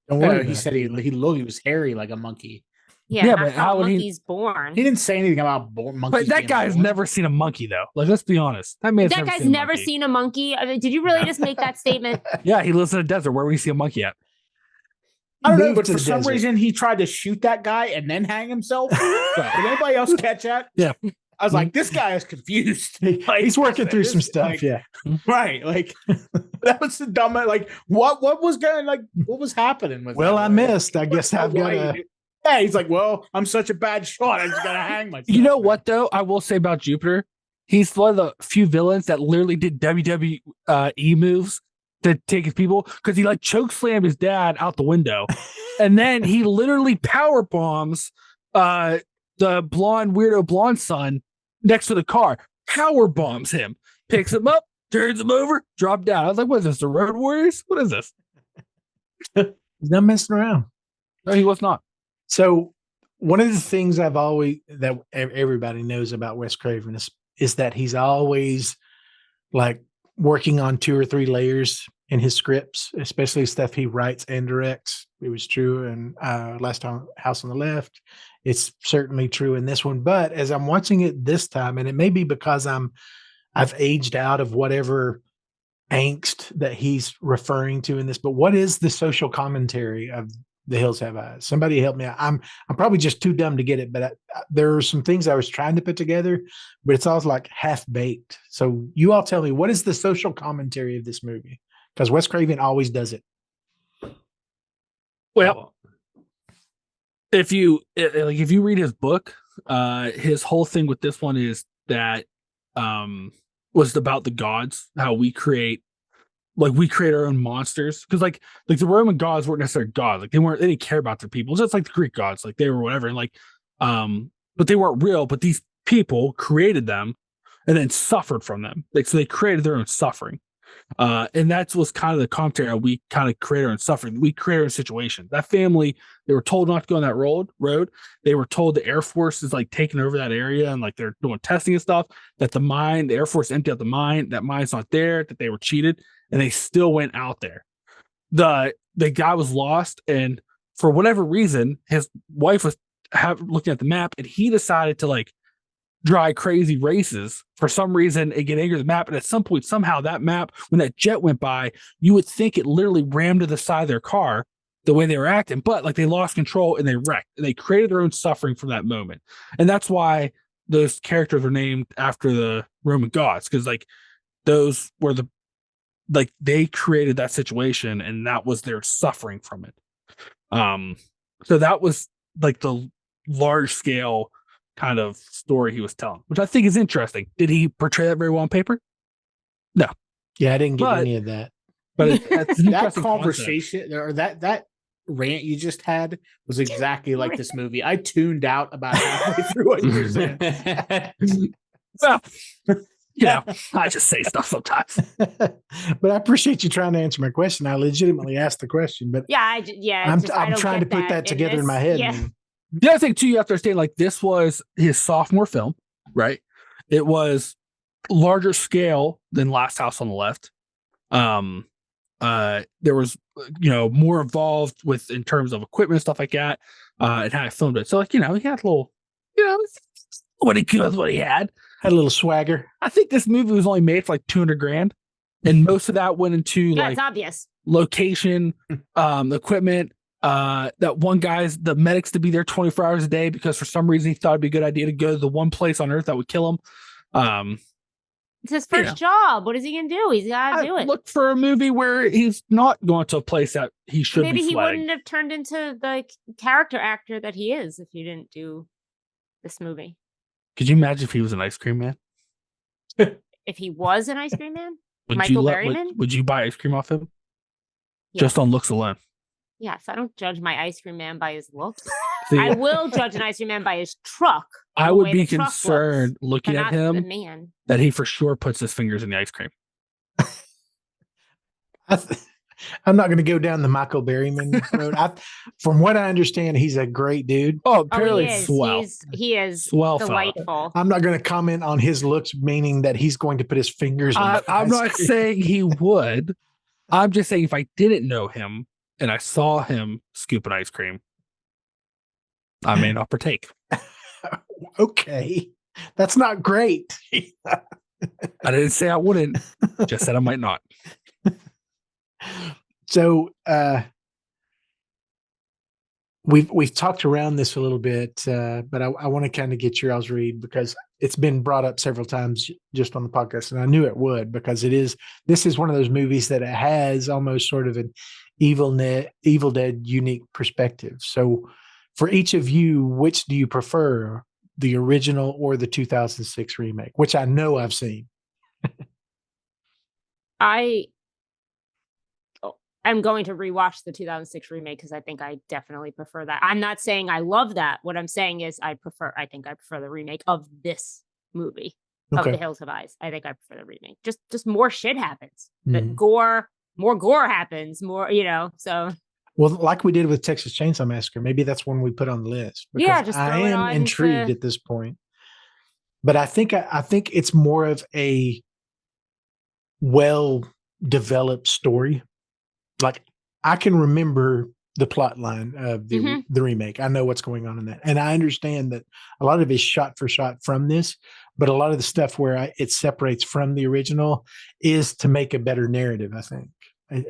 don't worry. he about said it. he was hairy like a monkey. yeah, Yeah, not but how how would he- monkey's born. He didn't say anything about monkeys. But that being guy's born. never seen a monkey though. Like, let's be honest. That man's That never guy's seen a never monkey. seen a monkey. I mean, did you really just make that statement? Yeah, he lives in a desert. Where would he see a monkey at? I don't know, Moved but to for the some desert. reason he tried to shoot that guy and then hang himself. Did anybody else catch that? Yeah. I was like, this guy is confused. He's working through some this- stuff. like, Yeah. Right. Like that was the dumb like what was going like what was happening with Well, that? I Like, missed. I guess I've got to. Yeah, he's like, well, I'm such a bad shot. I just gotta hang myself. You know what though? I will say about Jupiter, he's one of the few villains that literally did WWE moves to take his people because he like choke slammed his dad out the window, and then he literally power bombs the weirdo blonde son next to the car. Power bombs him, picks him up, turns him over, drop down. I was like, what is this? The Road Warriors? What is this? He's not messing around. No, he was not. So one of the things that everybody knows about Wes Craven is that he's always like working on 2 or 3 layers in his scripts, especially stuff he writes and directs. It was true in Last House on the Left. It's certainly true in this one. But as I'm watching it this time, and it may be because I've aged out of whatever angst that he's referring to in this, but what is the social commentary of The Hills Have Eyes? Somebody help me out. I'm probably just too dumb to get it, but there are some things I was trying to put together, but it's all like half baked. So you all tell me, what is the social commentary of this movie? Because Wes Craven always does it. Well, if you read his book, his whole thing with this one is that was about the gods, how we create our own monsters, because like the Roman gods weren't necessarily gods, like they didn't care about their people, just like the Greek gods, like they were whatever, and like but they weren't real, but these people created them and then suffered from them, like so they created their own suffering. And that was kind of the commentary. We kind of create our own suffering. We create our own situation. That family, they were told not to go on that road. They were told the Air Force is like taking over that area and like they're doing testing and stuff. That the Air Force emptied out the mine. That mine's not there. That they were cheated, and they still went out there. The guy was lost, and for whatever reason, his wife was looking at the map, and he decided to like dry, crazy races. For some reason, it get angry at the map. And at some point, somehow that map, when that jet went by, you would think it literally rammed to the side of their car the way they were acting. But like they lost control and they wrecked. And they created their own suffering from that moment. And that's why those characters are named after the Roman gods. Because like those were they created that situation and that was their suffering from it. So that was like the large scale kind of story he was telling, which I think is interesting. Did he portray that very well on paper? No. Yeah, I didn't get any of that. But that's an That interesting conversation or that rant you just had was exactly like this movie. I tuned out about halfway through what you were saying. Well, I just say stuff sometimes. But I appreciate you trying to answer my question. I legitimately asked the question, but I'm I'm trying to put that together in my head. Yeah. And The other thing too, you have to understand, like this was his sophomore film, right? It was larger scale than Last House on the Left. There was, more involved with in terms of equipment and stuff like that, and how I filmed it. So like, he had a little, what he could, what he had a little swagger. I think this movie was only made for like $200,000, and most of that went into It's obvious. Location, equipment. That one guy's the medics to be there 24 hours a day because for some reason he thought it'd be a good idea to go to the one place on earth that would kill him. It's his first job. What is he gonna do? He's got to do it. Look for a movie where he's not going to a place that he should Maybe be he flagging. wouldn't have turned into the character actor that he is if you didn't do this movie. Could you imagine if he was an ice cream man? If he was an ice cream man? Would Michael you Berryman? Would you buy ice cream off him? Yeah. Just on looks alone. Yes, I don't judge my ice cream man by his looks. See, I will judge an ice cream man by his truck. I would be concerned looking at him man. that he for sure puts his fingers in the ice cream. I'm not going to go down the Michael Berryman road. From what I understand, he's a great dude. Oh, apparently swell. He is swell, delightful. Fella. I'm not going to comment on his looks, meaning that he's going to put his fingers in the I'm ice not cream. saying he would. I'm just saying if I didn't know him and I saw him scoop an ice cream, I may not partake. Okay. That's not great. I didn't say I wouldn't, just said I might not. So we've talked around this a little bit, but I want to kind of get your all's read because it's been brought up several times just on the podcast, and I knew it would because this is one of those movies that it has almost sort of an Evil Dead unique perspective. So for each of you, which do you prefer, the original or the 2006 remake, which I know I've seen? I'm going to rewatch the 2006 remake because I think I definitely prefer that. I'm not saying I love that. What I'm saying is I prefer the remake of this movie, of The Hills Have Eyes. I think I prefer the remake. Just more shit happens. More gore happens, so. Well, like we did with Texas Chainsaw Massacre, maybe that's one we put on the list. Just I am intrigued at this point. But I think it's more of a well-developed story. Like I can remember the plot line of the remake. I know what's going on in that. And I understand that a lot of it is shot for shot from this, but a lot of the stuff where it separates from the original is to make a better narrative, I think,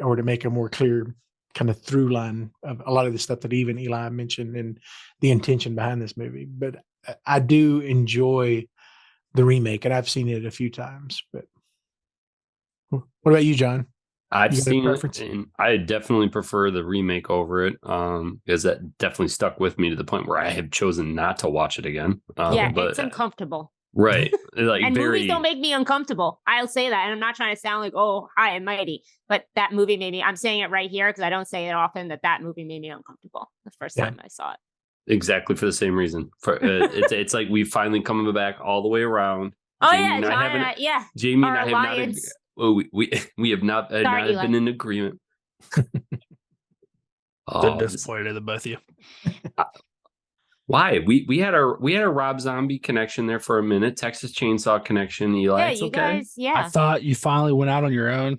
or to make a more clear kind of through line of a lot of the stuff that even Eli mentioned and the intention behind this movie. But I do enjoy the remake, and I've seen it a few times. But what about you, John? I've seen it, and I definitely prefer the remake over it because that definitely stuck with me to the point where I have chosen not to watch it again. But it's uncomfortable. Right. Like and movies don't make me uncomfortable. I'll say that. And I'm not trying to sound like, oh, high and mighty. But that movie made me, I'm saying it right here because I don't say it often, that movie made me uncomfortable the first time I saw it. Exactly for the same reason. It's like we finally coming back all the way around. Oh, Jamie Jamie and I have not. We have not been in agreement. Disappointed in the both of you. Why? We had a Rob Zombie connection there for a minute. Texas Chainsaw connection. Eli, yeah, it's you okay. guys. Yeah, I thought you finally went out on your own.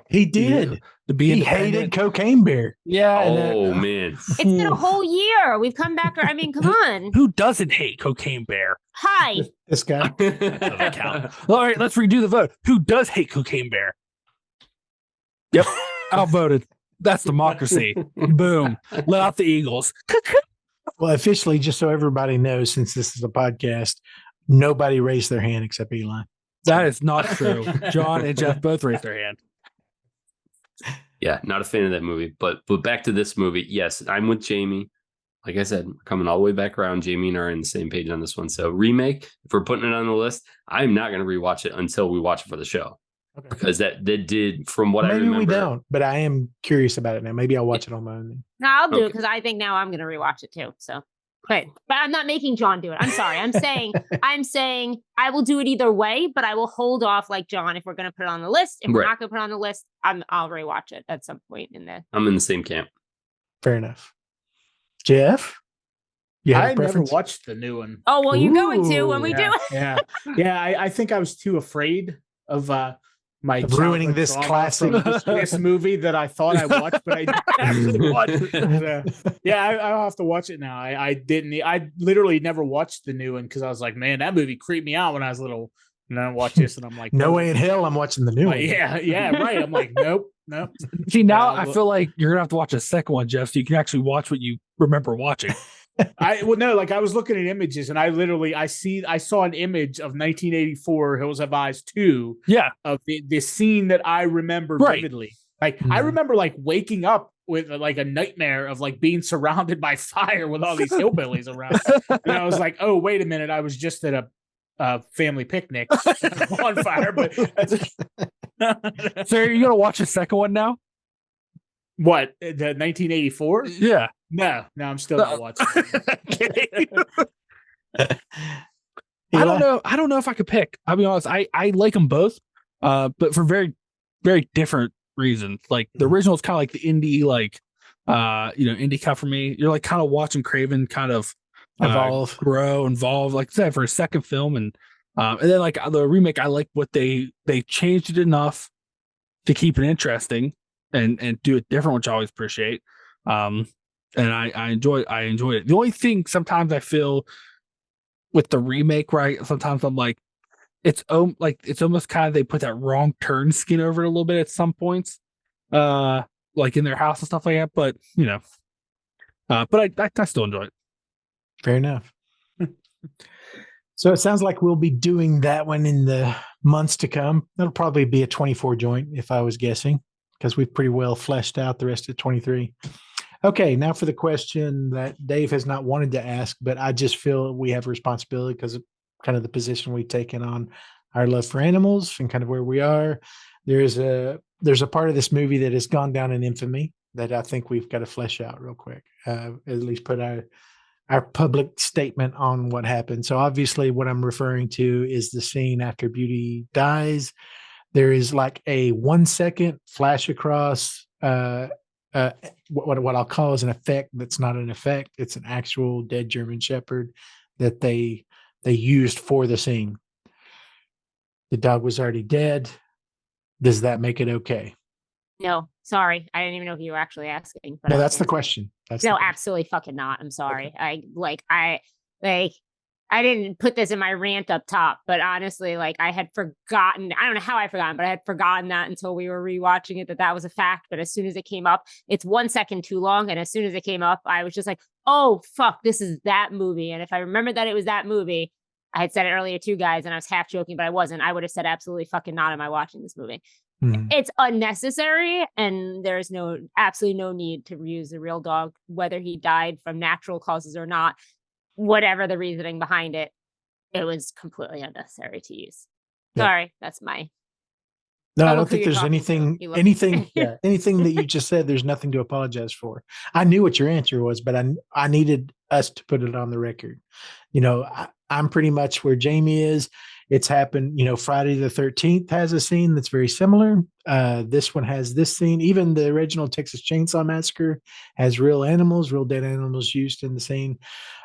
He did. to be He independent. hated Cocaine Bear. Yeah. and Oh then, man. It's been a whole year. We've come back. I mean, come on. Who doesn't hate Cocaine Bear? Hi. This guy. Doesn't count. All right, let's redo the vote. Who does hate Cocaine Bear? Yep, outvoted. That's democracy. Boom. Let out the Eagles. Well, officially, just so everybody knows, since this is a podcast, nobody raised their hand except Eli. That is not true. John and Jeff both raised their hand. Yeah, not a fan of that movie. But back to this movie. Yes, I'm with Jamie. Like I said, coming all the way back around. Jamie and I are on the same page on this one. So remake, if we're putting it on the list, I'm not going to rewatch it until we watch it for the show. Okay. Because that did, from what I Maybe remember. we don't, but I am curious about it now. Maybe I'll watch it on my own. No, I'll do it Okay. because I think now I'm going to rewatch it too. So, but I'm not making John do it. I'm sorry. I'm saying I will do it either way, but I will hold off like John if we're going to put it on the list. If we're Right. not going to put it on the list, I'll rewatch it at some point in the. I'm in the same camp. Fair enough. Jeff? You have a I never preference? watched the new one. Oh well, you're going to when Ooh, we do yeah, it. yeah. I think I was too afraid of my Of ruining childhood this trauma classic. from this movie that I thought I watched, but I didn't actually watch it. Yeah, I'll have to watch it now. I didn't. I literally never watched the new one because I was like, man, that movie creeped me out when I was little. And I watched this, and I'm like, No way in hell I'm watching the new one. Yeah, right. I'm like, nope. See, now Yeah, I feel like you're gonna have to watch a second one, Jeff, so you can actually watch what you remember watching. I was looking at images, and I saw an image of 1984 Hills Have Eyes 2 Yeah. of the scene that I remember Right. vividly. Like I Mhm. remember like waking up with like a nightmare of like being surrounded by fire with all these hillbillies around. And I was like, oh, wait a minute, I was just at a family picnic on fire. But So are you gonna watch the second one now? what, the 1984? Yeah. No, I'm still not watching. Okay. Eli? I don't know if I could pick. I'll be honest. I like them both, but for very, very different reasons. Like the original is kind of like the indie, indie cut for me. You're like kind of watching Craven kind of Evolve. grow, evolve, like I said, for a second film, and then like the remake, I like what they changed it enough to keep it interesting and do it different, which I always appreciate. And I enjoy it. The only thing sometimes I feel with the remake, right? Sometimes I'm like, it's almost kind of they put that wrong turn skin over it a little bit at some points, like in their house and stuff like that. But but I still enjoy it. Fair enough. So it sounds like we'll be doing that one in the months to come. That'll probably be a 24 joint if I was guessing, because we've pretty well fleshed out the rest of 23. Okay, now for the question that Dave has not wanted to ask, but I just feel we have a responsibility because of kind of the position we've taken on our love for animals and kind of where we are. There's a part of this movie that has gone down in infamy that I think we've got to flesh out real quick, at least put our public statement on what happened. So obviously what I'm referring to is the scene after Beauty dies. There is like a 1 second flash across what I'll call is an effect that's not an effect. It's an actual dead German Shepherd that they used for the scene. The dog was already dead. Does that make it okay? No, sorry. I didn't even know if you were actually asking. But No, I'll that's the answer. question. That's No, the question. absolutely fucking not. I'm sorry. I didn't put this in my rant up top, but honestly, like I had forgotten. I don't know how I forgotten, but I had forgotten that until we were rewatching it that was a fact. But as soon as it came up, it's 1 second too long, and as soon as it came up, I was just like, "Oh fuck, this is that movie." And if I remembered that it was that movie, I had said it earlier too, guys, and I was half joking, but I wasn't. I would have said absolutely fucking not. Am I watching this movie? Mhm. It's unnecessary, and there's absolutely no need to reuse the real dog, whether he died from natural causes or not. Whatever the reasoning behind it, it was completely unnecessary to use. Yeah. Sorry, that's my. No, I Oh, don't look who think you're there's talking to. anything, You look- anything that you just said. There's nothing to apologize for. I knew what your answer was, but I needed us to put it on the record. I'm pretty much where Jamie is. It's happened. Friday the 13th has a scene that's very similar. This one has this scene. Even the original Texas Chainsaw Massacre has real dead animals used in the scene.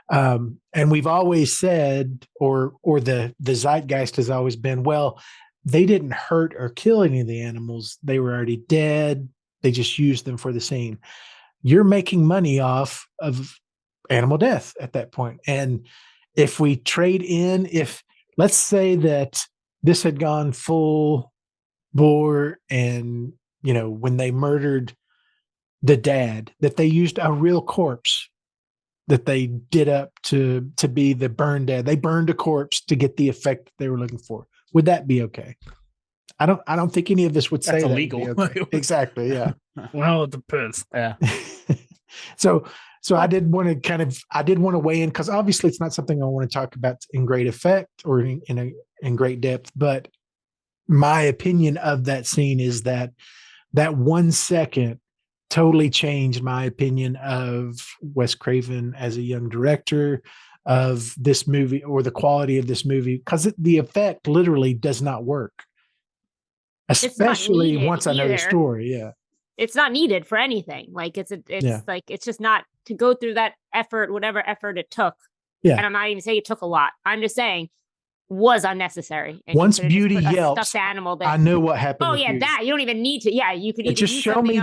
And we've always said, or the zeitgeist has always been, well, they didn't hurt or kill any of the animals. They were already dead. They just used them for the scene. You're making money off of animal death at that point. And if we trade in, if let's say that this had gone full bore and, when they murdered the dad, that they used a real corpse that they did up to be the burned dad. They burned a corpse to get the effect they were looking for. Would that be okay? I don't think any of us would say That's that illegal. would be okay. Exactly. Yeah. Well, it depends. Yeah. So I did want to weigh in, because obviously it's not something I want to talk about in great effect or in great depth. But my opinion of that scene is that 1 second totally changed my opinion of Wes Craven as a young director, of this movie, or the quality of this movie, because the effect literally does not work, especially once I know the story. Yeah, it's not needed for anything. Like it's just not to go through that effort, whatever effort it took. Yeah, and I'm not even saying it took a lot. I'm just saying was unnecessary. And once Beauty yelps, stuffed animal there. I know what happened. Oh yeah, Beauty. That you don't even need to. Yeah, you could either just show me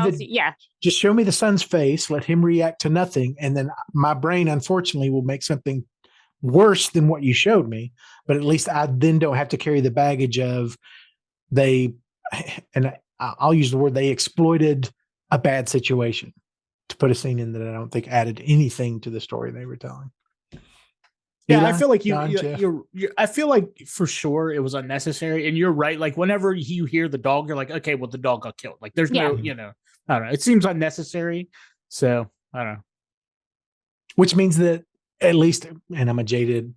just show me the son's face, let him react to nothing, and then my brain, unfortunately, will make something worse than what you showed me. But at least I then don't have to carry the baggage of I'll use the word, they exploited a bad situation to put a scene in that I don't think added anything to the story they were telling. Yeah, Eli, I feel like you're I feel like for sure it was unnecessary, and you're right. Like whenever you hear the dog, you're like, okay, well the dog got killed. Like there's no, I don't know. It seems unnecessary. So I don't know. Which means that at least, and I'm a jaded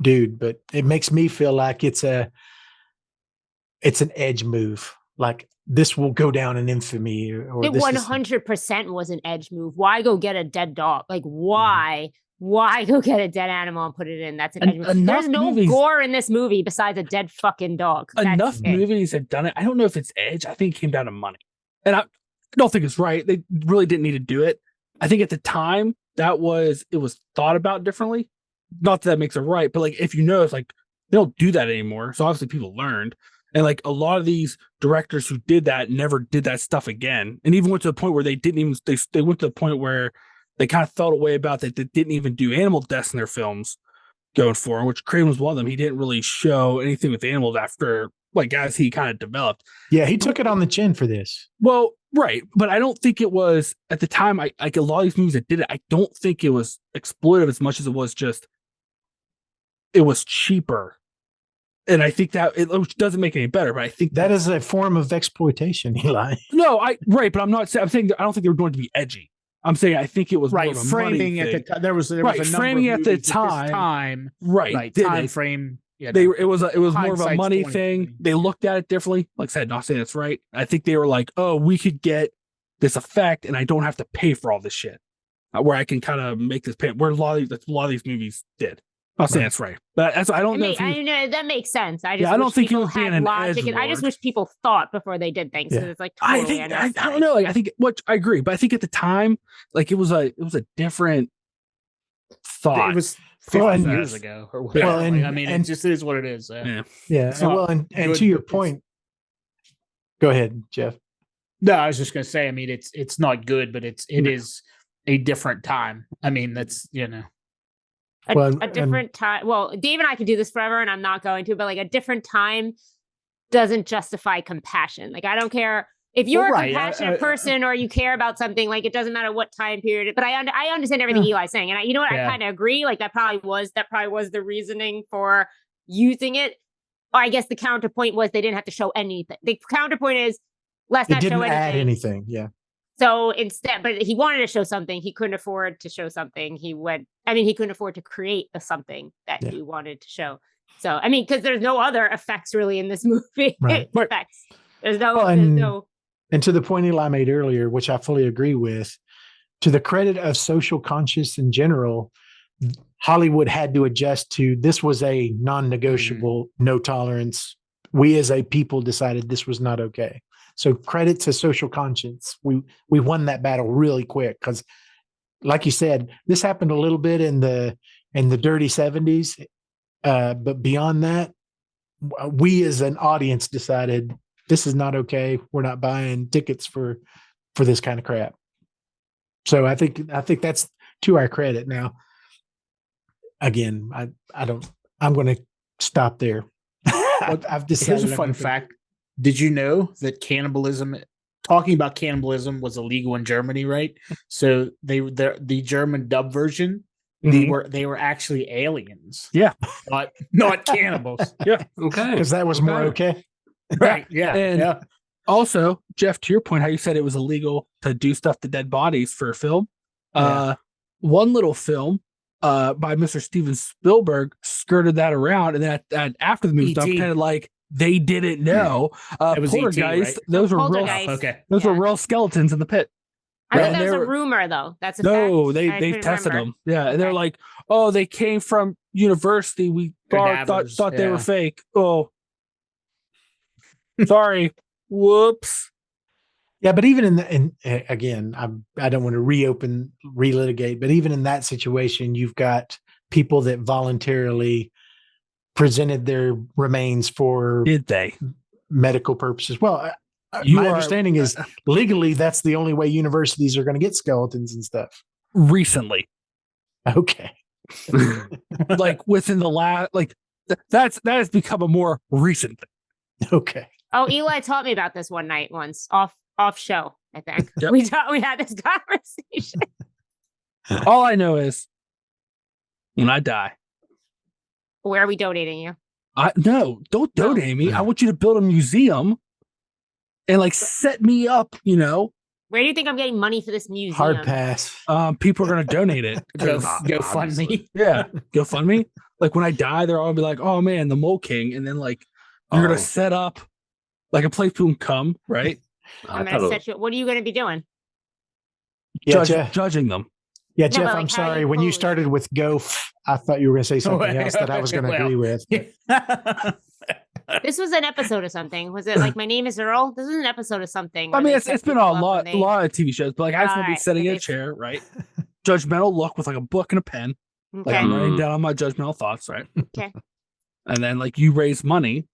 dude, but it makes me feel like it's an edge move. Like this will go down in infamy. Or it 100% was an edge move. Why go get a dead dog? Like why? Why go get a dead animal and put it in? That's an edge move. There's no gore in this movie besides a dead fucking dog. Enough movies have done it. I don't know if it's edge. I think it came down to money. And I don't think it's right. They really didn't need to do it. I think at the time it was thought about differently. Not that makes it right, but like if you notice, like they don't do that anymore. So obviously people learned. And like a lot of these directors who did that never did that stuff again. And even went to the point where they went to the point where they kind of felt a way about that. They didn't even do animal deaths in their films going forward, which Craven was one of them. He didn't really show anything with animals after, like, as he kind of developed. Yeah, he took it on the chin for this. Well, right. But I don't think it was, at the time, like a lot of these movies that did it, I don't think it was exploitive as much as it was just, it was cheaper. And I think that it doesn't make it any better, but I think that is a form of exploitation, Eli. No, but I'm not saying, I'm saying I don't think they were going to be edgy. I'm saying I think it was right. More of a framing at the time. There was a framing at the time. Right. Time frame. Yeah. It was more of a money thing. They looked at it differently. Like I said, not saying it's right. I think they were like, oh, we could get this effect and I don't have to pay for all this shit. Where I can kind of make this pay, where a lot of these movies did. I'm saying it's right, but I don't know. I know that makes sense. I don't think he was being an logic. I just wish people thought before they did things. It's like totally I don't know. Like I think, which I agree, but I think at the time, like it was a different thought. It was 50 years ago or whatever. Well, it just is what it is. And to your point, go ahead, Jeff. No, I was just gonna say. I mean, it's not good, but it is a different time. I mean, that's a different time. Well, Dave and I could do this forever, and I'm not going to. But like a different time doesn't justify compassion. Like I don't care if you're a compassionate person or you care about something. Like it doesn't matter what time period. But I understand everything Eli's saying, and I kind of agree. Like that probably was the reasoning for using it. Or I guess the counterpoint was they didn't have to show anything. The counterpoint is let's not show anything. Add anything. Yeah. So instead, but he wanted to show something. He couldn't afford to show something. He couldn't afford to create something that he wanted to show. So, I mean, because there's no other effects really in this movie. Right. Effects. There's no. And to the point Eli made earlier, which I fully agree with, to the credit of social conscious in general, Hollywood had to adjust to this was a non-negotiable, no tolerance. We as a people decided this was not okay. So credit to social conscience. We won that battle really quick because, like you said, this happened a little bit in the dirty 70s, but beyond that, we as an audience decided this is not okay. We're not buying tickets for for this kind of crap. So I think that's to our credit. Now, again, I'm going to stop there. I've decided. Here's a fun fact. Did you know that talking about cannibalism was illegal in Germany, right? So the German dub version, they were actually aliens. Yeah. Not cannibals. Yeah. Okay. Because that was more okay. Right. Yeah. And yeah. Also, Jeff, to your point, how you said it was illegal to do stuff to dead bodies for a film. One little film by Mr. Steven Spielberg skirted that around, and then after the movie done, kind of like they didn't know. It was Poltergeist, right? those were real. Poltergeist. Okay. Those were real skeletons in the pit. I think And that was they a were- rumor, though. That's a No, fact. they tested remember. them. Yeah, and they're Okay. like, oh, they came from university. We thought Cadavers, they were yeah. fake. Oh, sorry. Whoops. Yeah, but even again, I don't want to relitigate, but even in that situation, you've got people that voluntarily presented their remains for Did they? medical purposes. Well, You my are- understanding is legally that's the only way universities are going to get skeletons and stuff. Recently, Okay. like within the last, that has become a more recent thing. Okay. Oh, Eli taught me about this one night once off show, I think. Yep. We had this conversation. All I know is when I die, Where are we donating you? no, don't donate me. I want you to build a museum and set me up, Where do you think I'm getting money for this museum? Hard pass. people are going to donate it. Go fund me. Yeah. GoFundMe. Like when I die, they're all gonna be like, oh man, the Mole King. And then you're going to set up a place people can come, right? I'm going to set you. What are you going to be doing? Yeah, Jeff. Judging them. Yeah, No, Jeff, but, I'm how do sorry. you When you pose? started with I thought you were going to say something else that I was going to Well, agree with. This was an episode of something. Was it My Name is Earl? This was an episode of something. I where mean, they it's set been people a up lot and they- of TV shows, but I just want to be Alright, sitting but in a they- chair, right? Judgmental look with a book and a pen. Okay. I'm writing down my judgmental thoughts, right? Okay. And then you raise money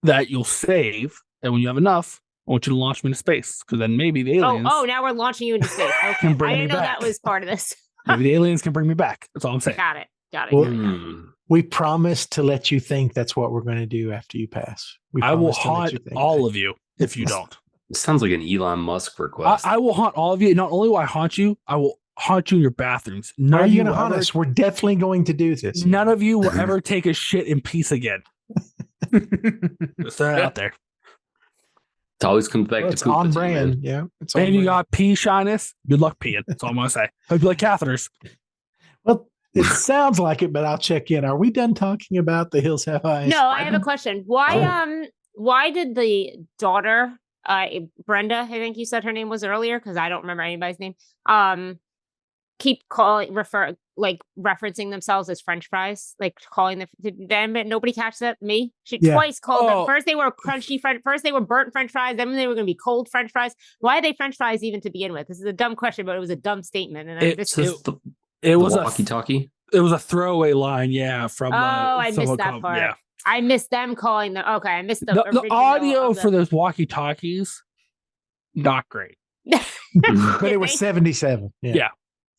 that you'll save, and when you have enough, I want you to launch me into space, because then maybe the aliens Oh, now we're launching you into space. Okay. can bring I me didn't know back. that was part of this. maybe the aliens can bring me back. That's all I'm saying. Got it. Well, got it. Hmm. We promise to let you think that's what we're going to do after you pass. We I will promise to let haunt you think all that. of you if you don't. It sounds like an Elon Musk request. I will haunt all of you. Not only will I haunt you, I will haunt you in your bathrooms. How None are of you you going to will haunt ever- us? We're definitely going to do this. None of you will ever take a shit in peace again. Just throw it out there. It always comes back Well, to it's poop on with you, man. brand. Yeah. It's on And you brand. got pee shyness, good luck peeing. That's all I'm gonna say. Hope you like catheters. Well, it sounds like it, but I'll check in. Are we done talking about The Hills Have Eyes? No, I have a question. Why Oh. why did the daughter Brenda, I think you said her name was earlier, because I don't remember anybody's name, keep referencing themselves as French fries, calling them, nobody catch that? Me? She Yeah. twice called Oh. them. First they were crunchy first they were burnt French fries, then they were gonna be cold French fries. Why are they French fries even to begin with? This is a dumb question, but it was a dumb statement. And It- this it- is It was walkie-talkie. it was a throwaway line, yeah. From I missed someone that called- part. Yeah. I missed them calling them. Okay, I missed the The original audio of the- for those walkie talkies, not great. But it was 77. Yeah.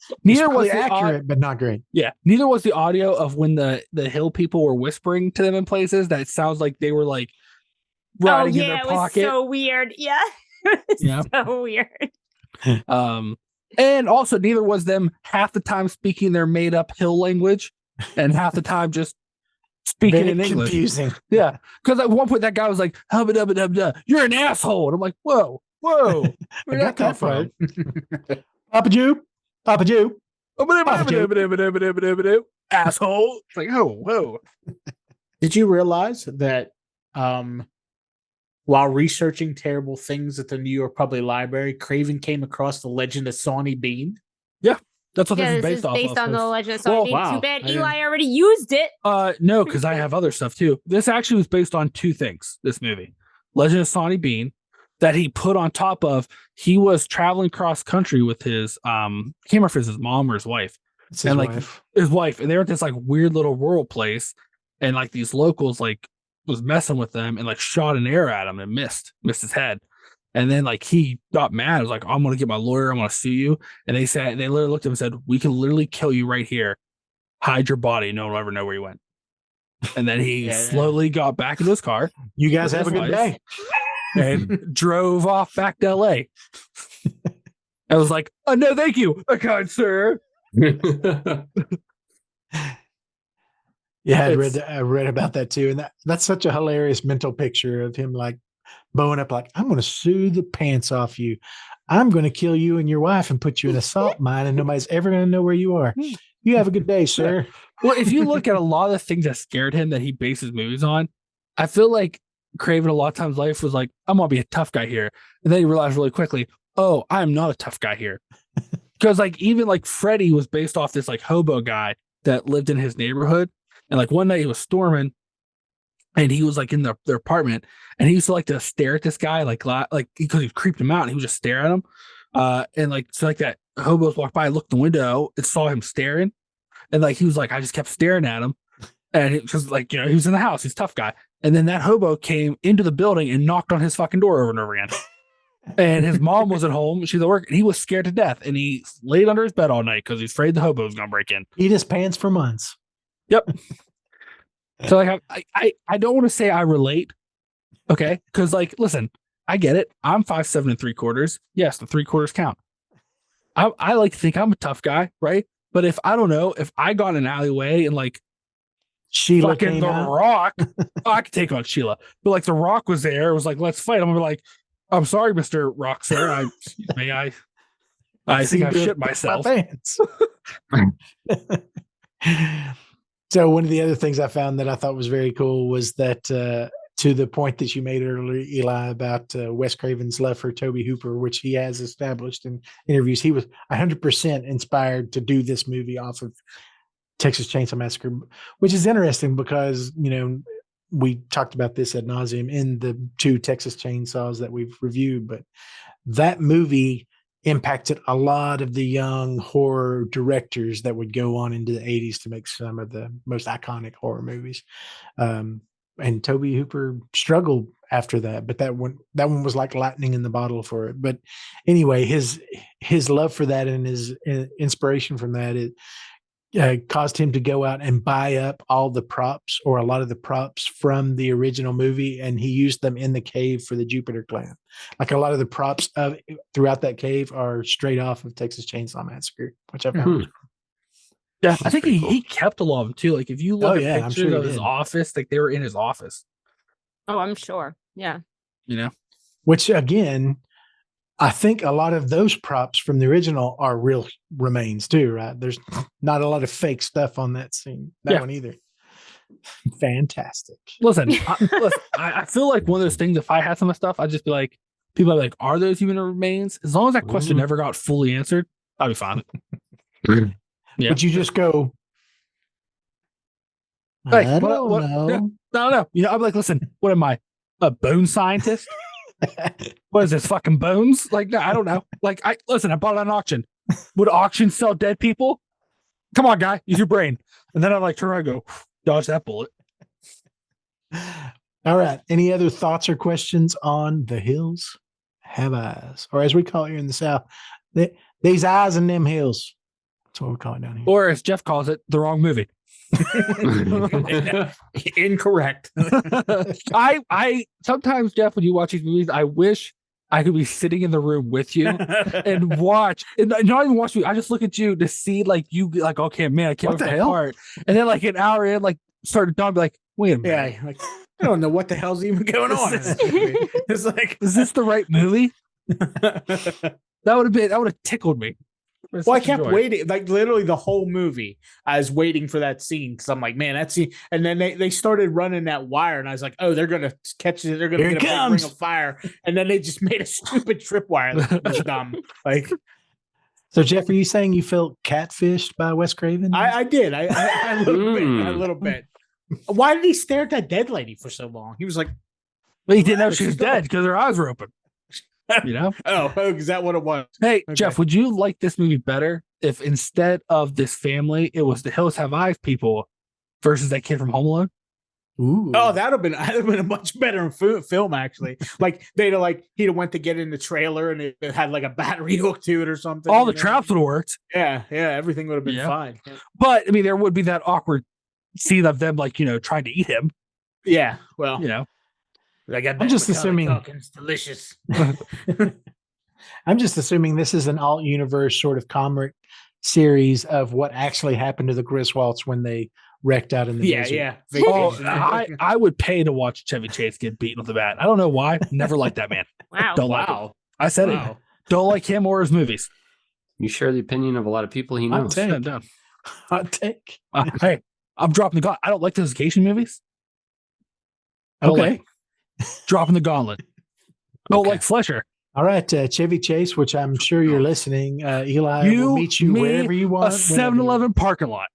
It's Neither was probably the accurate, but not great. Yeah, neither was the audio of when the hill people were whispering to them in places that it sounds like they were riding in their it pocket. was so weird. Yeah. It was Yeah. so weird. And also neither was them half the time speaking their made up hill language and half the time just speaking Very in English. confusing. Yeah, because at one point that guy was like, "Hubba dubba dub dub, you're an asshole," and I'm like, "Whoa, whoa, I where'd got that come that from?" part. Papa Jew. Papa Jew. Asshole. It's like, oh, whoa. Did you realize that while researching terrible things at the New York Public Library, Craven came across the legend of Sawney Bean? That's what Yeah, this is this based is off based of. on the Legend of Well, Sawney Bean. wow. Too bad I Eli already used it. No, because I have other stuff too. This actually was based on two things, this movie. Legend of Sawney Bean, that he put on top of, he was traveling cross country with his can't remember if it was his mom or his wife. It's his And, wife. His wife, and they were at this weird little rural place, and these locals was messing with them and shot an arrow at him and missed his head. And then like he got mad. I was like, I'm gonna get my lawyer. I'm gonna sue you. And they literally looked at him and said, we can literally kill you right here. Hide your body. No one will ever know where you went. And then he slowly got back into his car. You guys have a good day. And drove off back to LA. I was like, oh, no, thank you, kind sir. Yeah, I read about that too. And that's such a hilarious mental picture of him like bowing up, like, I'm going to sue the pants off you. I'm going to kill you and your wife and put you in a salt mine, and nobody's ever going to know where you are. You have a good day, sir. Well, if you look at a lot of the things that scared him that he based his movies on, I feel like Craven a lot of times life was like, I'm going to be a tough guy here. And then he realized really quickly, oh, I'm not a tough guy here. Because like even like Freddy was based off this like hobo guy that lived in his neighborhood. And like one night he was storming and he was like in their apartment, and he used to like to stare at this guy like because he creeped him out and he would just stare at him. And like so like that hobos walked by, looked in the window and saw him staring. And like he was like, I just kept staring at him. And it was like, he was in the house, he's a tough guy. And then that hobo came into the building and knocked on his fucking door over and over again. And his mom was at home, she's at work, and he was scared to death. And he laid under his bed all night because he's afraid the hobo was gonna break in. Eat his pants for months. Yep. So like I don't want to say I relate, okay? Because like, listen, I get it. I'm 5'7" and 3/4. Yes, the 3/4 count. I like to think I'm a tough guy, right? But if I don't know, if I got in an alleyway and like Sheila fucking The Rock, I could take on Sheila, but like The Rock was there, it was like, let's fight. I'm gonna be like, I'm sorry, Mr. Rock, sir. I think I've shit myself. So one of the other things I found that I thought was very cool was that to the point that you made earlier, Eli, about Wes Craven's love for Tobe Hooper, which he has established in interviews, he was 100% inspired to do this movie off of Texas Chainsaw Massacre, which is interesting because, we talked about this ad nauseum in the 2 Texas Chainsaws that we've reviewed, but that movie impacted a lot of the young horror directors that would go on into the 80s to make some of the most iconic horror movies. And Tobe Hooper struggled after that, but that one was like lightning in the bottle for it. But anyway, his love for that and his inspiration from that, caused him to go out and buy up all the props, or a lot of the props from the original movie, and he used them in the cave for the Jupiter Clan. Like a lot of the props throughout that cave are straight off of Texas Chainsaw Massacre, which I found. Yeah, I think he kept a lot of them too. Like if you look at pictures of his office, like they were in his office. Oh, I'm sure. Yeah. Which again, I think a lot of those props from the original are real remains too, right? There's not a lot of fake stuff on that scene, one either. Fantastic. Listen, I feel like one of those things, if I had some of stuff, I'd just be like, people are like, are those human remains? As long as that question never got fully answered, I'd be fine. Yeah. Would you just go, like, I don't know. No. I'm like, listen, what am I? A bone scientist? What is this, fucking bones? Like, no, I don't know. Like, I bought it on auction. Would auctions sell dead people? Come on, guy, use your brain. And then I like turn around and go, dodge that bullet. All right. Any other thoughts or questions on The Hills Have Eyes? Or as we call it here in the South, these eyes in them hills. That's what we call it down here. Or as Jeff calls it, the wrong movie. Incorrect. I sometimes, Jeff, when you watch these movies, I wish I could be sitting in the room with you and watch, and not even watch me. I just look at you to see, like, you like, okay, man, I can't what the that hell? part. And then like an hour in, like, started to be like, wait a minute. Yeah, like, I don't know what the hell's even going on. It's like, is this the right movie? That would have tickled me. Well, I kept waiting, like literally the whole movie. I was waiting for that scene because I'm like, man, that scene. And then they started running that wire, and I was like, oh, they're gonna catch it. They're gonna get a big ring of fire. And then they just made a stupid tripwire that was dumb. Like, so Jeff, are you saying you felt catfished by Wes Craven? I did. A little bit. Why did he stare at that dead lady for so long? He was like, well, he didn't know she was dead because her eyes were open. Oh, is that what it was? Hey, Okay. Jeff, would you like this movie better if instead of this family, it was the Hills Have Eyes people versus that kid from Home Alone? Ooh. Oh, that'd have been a much better film actually. Like he'd went to get in the trailer and it had like a battery hook to it or something. All the traps would have worked. Yeah, everything would have been fine. But I mean, there would be that awkward scene of them trying to eat him. Yeah, well, like I'm just assuming it's delicious. I'm just assuming this is an alt universe sort of comic series of what actually happened to the Griswolds when they wrecked out in the desert. Yeah. Oh, I would pay to watch Chevy Chase get beaten with a bat. I don't know why. Never liked that man. Wow. Don't like him. I said it. Don't like him or his movies. You share the opinion of a lot of people he knows. Hot take. Hey, I'm dropping the gauntlet. I don't like those vacation movies. Okay. Dropping the gauntlet. Don't like Fletcher. All right, Chevy Chase, which I'm sure you're listening. Eli will meet you wherever you want. A 7-Eleven parking lot.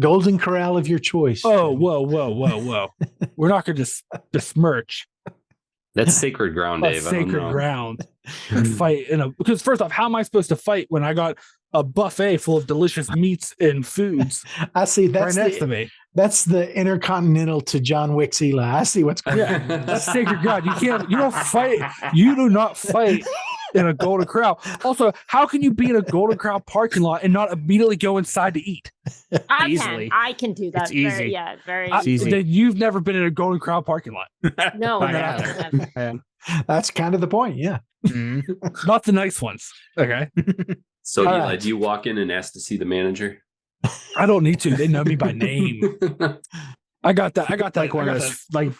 Golden Corral of your choice. Oh, whoa. We're not going to besmirch. That's sacred ground, Dave. Sacred ground. Fight because first off, how am I supposed to fight when I got a buffet full of delicious meats and foods? I see. That's right next to me. That's the Intercontinental to John Wick's Eli. I see what's going on. Yeah, that's sacred ground. You don't fight. You do not fight in a Golden Corral. Also, how can you be in a Golden Corral parking lot and not immediately go inside to eat? I can do that. It's easy. Very easy. Then you've never been in a Golden Corral parking lot. No, I haven't. That's kind of the point. Yeah. Not the nice ones. Okay. So Eli, do you walk in and ask to see the manager? I don't need to. They know me by name. I got that. Like one of those like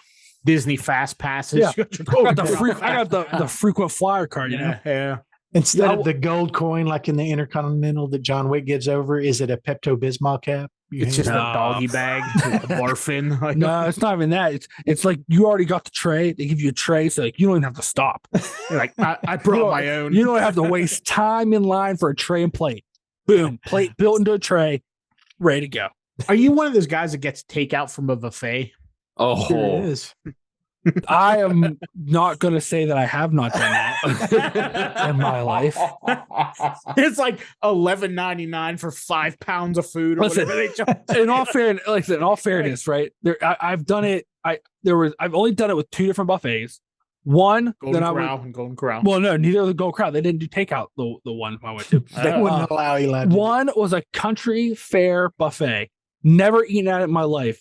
Disney fast passes. Yeah. I got the frequent flyer card. Yeah. Instead of the gold coin, like in the Intercontinental that John Wick gives over, is it a Pepto-Bismol cap? It's just a doggy bag with the barfin. Like, no, it's not even that. It's like you already got the tray. They give you a tray, so like you don't even have to stop. You're like I brought my own. You don't have to waste time in line for a tray and plate. Boom, plate built into a tray, ready to go. Are you one of those guys that gets takeout from a buffet? Oh, Sure is. I am not going to say that I have not done that in my life. It's like $11.99 for 5 pounds of food. Or Listen, in all fairness, right? I've done it. I've only done it with 2 different buffets. One, Golden Corral. Well, no, neither of the Golden Corral. They didn't do takeout. The one I went to, they wouldn't allow Eli. One was a country fair buffet. Never eaten at it in my life.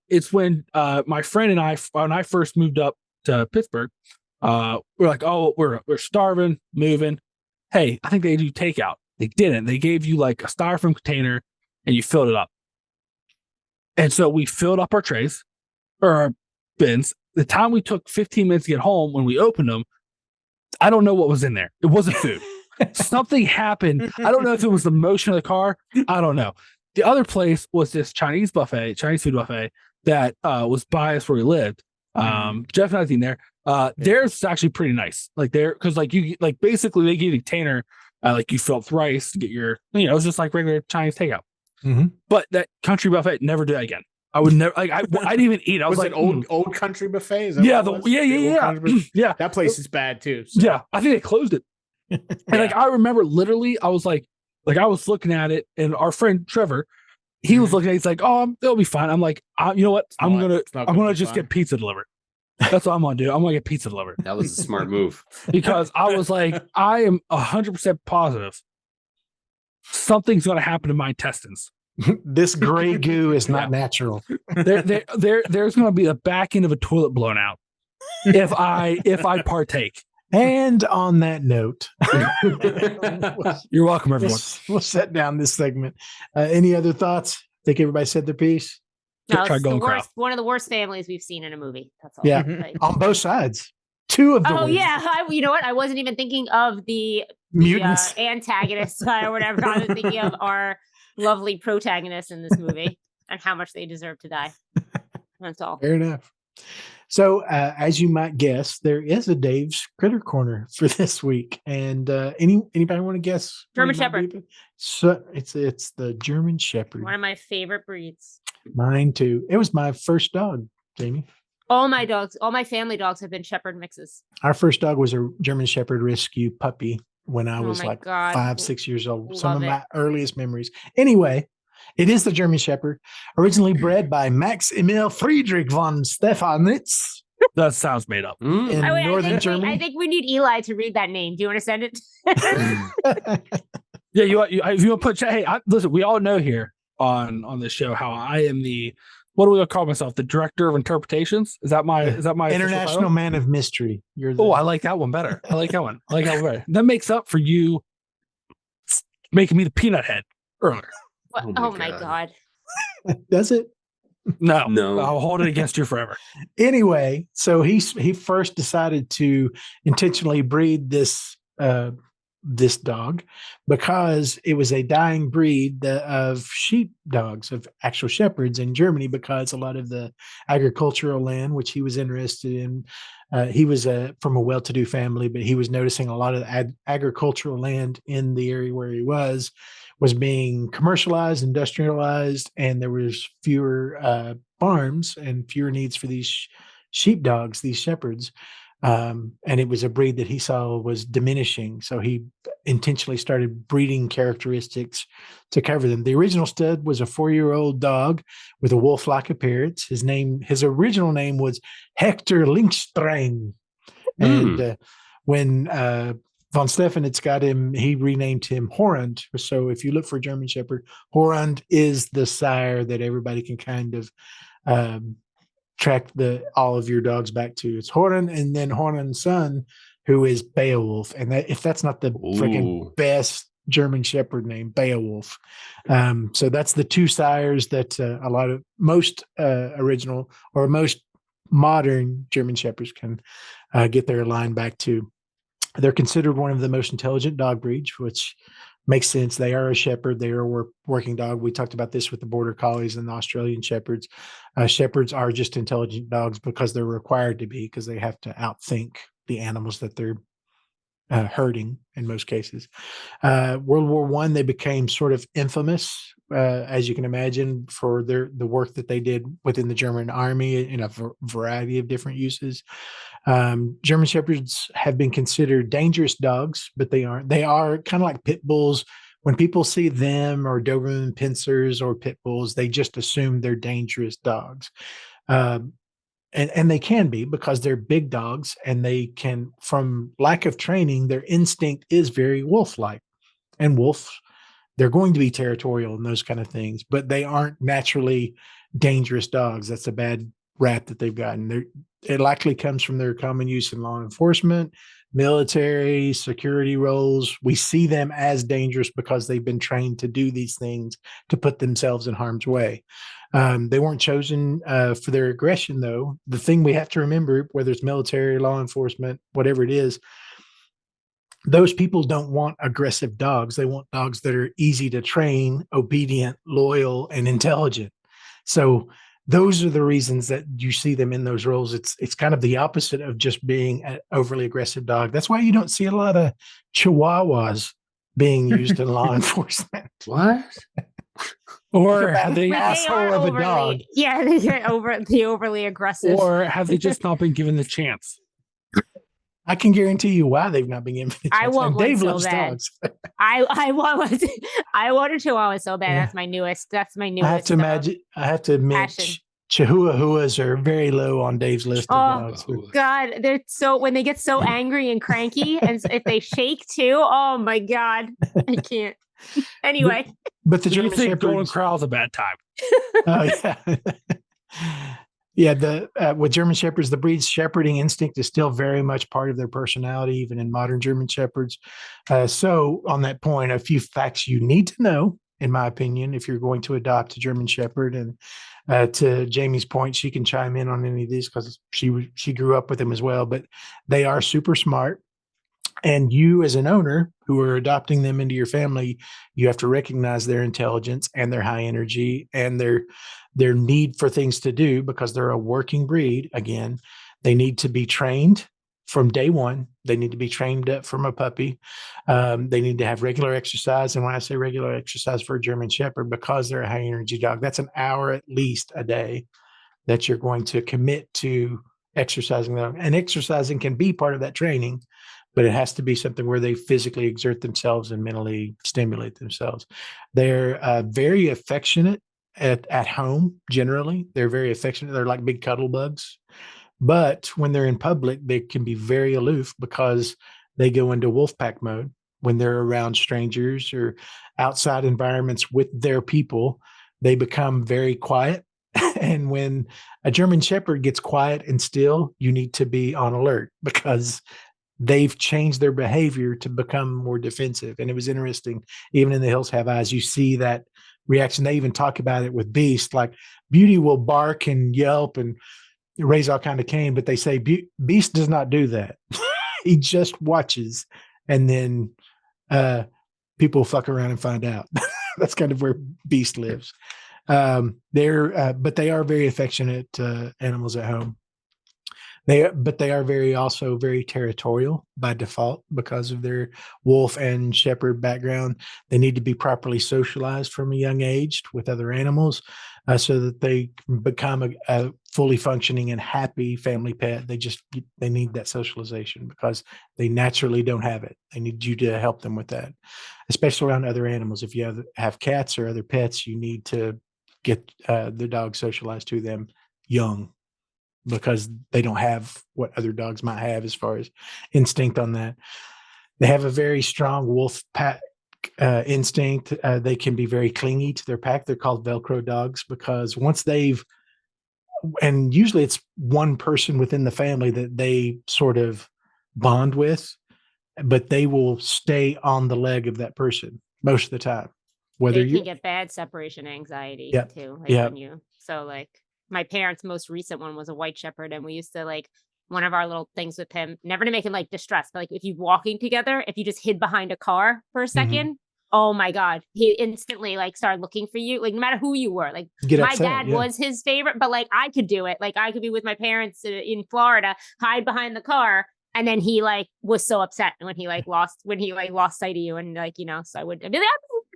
It's when my friend and I, when I first moved up to Pittsburgh, we're like, oh, we're starving, moving. Hey, I think they do takeout. They didn't. They gave you like a styrofoam container and you filled it up. And so we filled up our trays or our bins. The time we took 15 minutes to get home, when we opened them, I don't know what was in there. It wasn't food. Something happened. I don't know if it was the motion of the car. I don't know. The other place was this Chinese food buffet that was by us where we lived. Jeff and I think there. Theirs is actually pretty nice. Like there, because like you like basically they give you a container, like you fill up with rice to get your, it's just like regular Chinese takeout. Mm-hmm. But that country buffet, never do that again. I would never like. I didn't even eat. I was like, old country buffet. Is yeah, yeah. That place is bad too. So. Yeah, I think they closed it. And like I remember, literally, I was like I was looking at it, and our friend Trevor, he was looking at it. He's like, "Oh, it'll be fine." I'm like, "You know what? I'm gonna just get pizza delivered." That's what I'm gonna do. I'm gonna get pizza delivered. That was a smart move because I was like, I am 100% positive something's gonna happen to my intestines. This gray goo is not natural. There's going to be the back end of a toilet blown out if I partake. And on that note, you're welcome, everyone. We'll set down this segment. Any other thoughts? Think everybody said their piece? No, it's one of the worst families we've seen in a movie. That's all. Yeah, on both sides. 2 of them. Oh yeah, you know what? I wasn't even thinking of the mutants, antagonists or whatever. I was thinking of our lovely protagonists in this movie and how much they deserve to die. That's all. Fair enough. So, as you might guess, there is a Dave's Critter Corner for this week, and anybody want to guess? German Shepherd. So it's the German Shepherd. One of my favorite breeds. Mine too. It was my first dog, Jamie. All my family dogs have been Shepherd mixes. Our first dog was a German Shepherd rescue puppy when I was 5, 6 years old. Some of my earliest memories. Anyway, It is the German Shepherd, originally bred by Max Emil Friedrich von Stefanitz That sounds made up. in northern Germany. I think we need Eli to read that name. Do you want to send it? Yeah, you want to put? Hey, listen. We all know here on this show how I am the, what do we call myself? The director of interpretations. Is that my International Man of Mystery? You're the, Oh, I like that one better. I like that one better. That makes up for you making me the peanut head earlier. Oh my god. Does it? No, No. I'll hold it against you forever. Anyway, so he first decided to intentionally breed this dog because it was a dying breed of sheep dogs, of actual shepherds in Germany, because a lot of the agricultural land which he was interested in, he was from a well-to-do family, but he was noticing a lot of agricultural land in the area where he was being commercialized, industrialized, and there was fewer farms and fewer needs for these sheep dogs, these shepherds. And it was a breed that he saw was diminishing. So he intentionally started breeding characteristics to cover them. The original stud was a 4-year-old dog with a wolf-like appearance. His original name was Hector Linkstrain. And when von Stefanitz got him, he renamed him Horund. So if you look for German Shepherd, Horund is the sire that everybody can kind of track all of your dogs back to. It's Horund, and then Horund's son, who is Beowulf. And if that's not the freaking best German Shepherd name, Beowulf. So that's the two sires that most original or most modern German Shepherds can get their line back to. They're considered one of the most intelligent dog breeds, which makes sense. They are a shepherd. They are a working dog. We talked about this with the Border Collies and the Australian Shepherds. Shepherds are just intelligent dogs because they're required to be, because they have to outthink the animals that they're herding in most cases. World War I, they became sort of infamous, as you can imagine, for the work that they did within the German army in a variety of different uses. German Shepherds have been considered dangerous dogs, but they aren't. They are kind of like pit bulls. When people see them or Doberman Pinschers or pit bulls, they just assume they're dangerous dogs. And they can be, because they're big dogs, and they can, from lack of training, their instinct is very wolf-like. And wolves, they're going to be territorial and those kind of things, but they aren't naturally dangerous dogs. That's a bad rap that they've gotten. It likely comes from their common use in law enforcement, military, security roles. We see them as dangerous because they've been trained to do these things to put themselves in harm's way. They weren't chosen for their aggression, though. The thing we have to remember, whether it's military, law enforcement, whatever it is, those people don't want aggressive dogs. They want dogs that are easy to train, obedient, loyal, and intelligent. So those are the reasons that you see them in those roles. It's kind of the opposite of just being an overly aggressive dog. That's why you don't see a lot of Chihuahuas being used in law enforcement. What? Or Have they the asshole of a dog. Yeah, they're overly aggressive. Or have they just not been given the chance? I can guarantee you why they've not been given the chance. I want And Dave one so loves bad. dogs. I want a Chihuahua so bad. Yeah. That's my newest. I have to admit, passion. Chihuahuas are very low on Dave's list of dogs. God, they're so, when they get so angry and cranky, and if they shake too, oh my God, I can't. Anyway, But the Do you German think Golden Shepherds, Corral's a bad time? yeah. With German Shepherds, the breed's shepherding instinct is still very much part of their personality, even in modern German Shepherds. So on that point, a few facts you need to know, in my opinion, if you're going to adopt a German Shepherd. And to Jamie's point, she can chime in on any of these because she grew up with them as well. But they are super smart. And you, as an owner who are adopting them into your family, you have to recognize their intelligence and their high energy and their need for things to do, because they're a working breed. Again, they need to be trained from day one. They need to be trained up from a puppy. They need to have regular exercise. And when I say regular exercise for a German Shepherd, because they're a high energy dog, that's an hour at least a day that you're going to commit to exercising them. And exercising can be part of that training, but it has to be something where they physically exert themselves and mentally stimulate themselves. They're very affectionate at home. Generally, they're very affectionate. They're like big cuddle bugs. But when they're in public, they can be very aloof because they go into wolf pack mode when they're around strangers or outside environments with their people. They become very quiet. And when a German Shepherd gets quiet and still, you need to be on alert because they've changed their behavior to become more defensive. And it was interesting, even in The Hills Have Eyes, you see that reaction. They even talk about it with Beast. Like Beauty will bark and yelp and raise all kind of cane, but they say Beast does not do that. He just watches, and then people fuck around and find out. That's kind of where Beast lives. But they are very affectionate animals at home. But they are also very territorial by default because of their wolf and shepherd background. They need to be properly socialized from a young age with other animals so that they become a fully functioning and happy family pet. They need that socialization because they naturally don't have it. They need you to help them with that, especially around other animals. If you have cats or other pets, you need to get the dog socialized to them young, because they don't have what other dogs might have as far as instinct on that. They have a very strong wolf pack instinct. They can be very clingy to their pack. They're called Velcro dogs because and usually it's one person within the family that they sort of bond with, but they will stay on the leg of that person most of the time. Whether you can get bad separation anxiety too. Like my parents' most recent one was a white shepherd, and we used to like one of our little things with him, never to make him like distressed, but like if you walking together, if you just hid behind a car for a second, oh my God, he instantly like started looking for you, like no matter who you were. Like my dad was his favorite, but like I could do it. Like I could be with my parents in Florida, hide behind the car, and then he like was so upset when he lost sight of you, and like so I'd be like,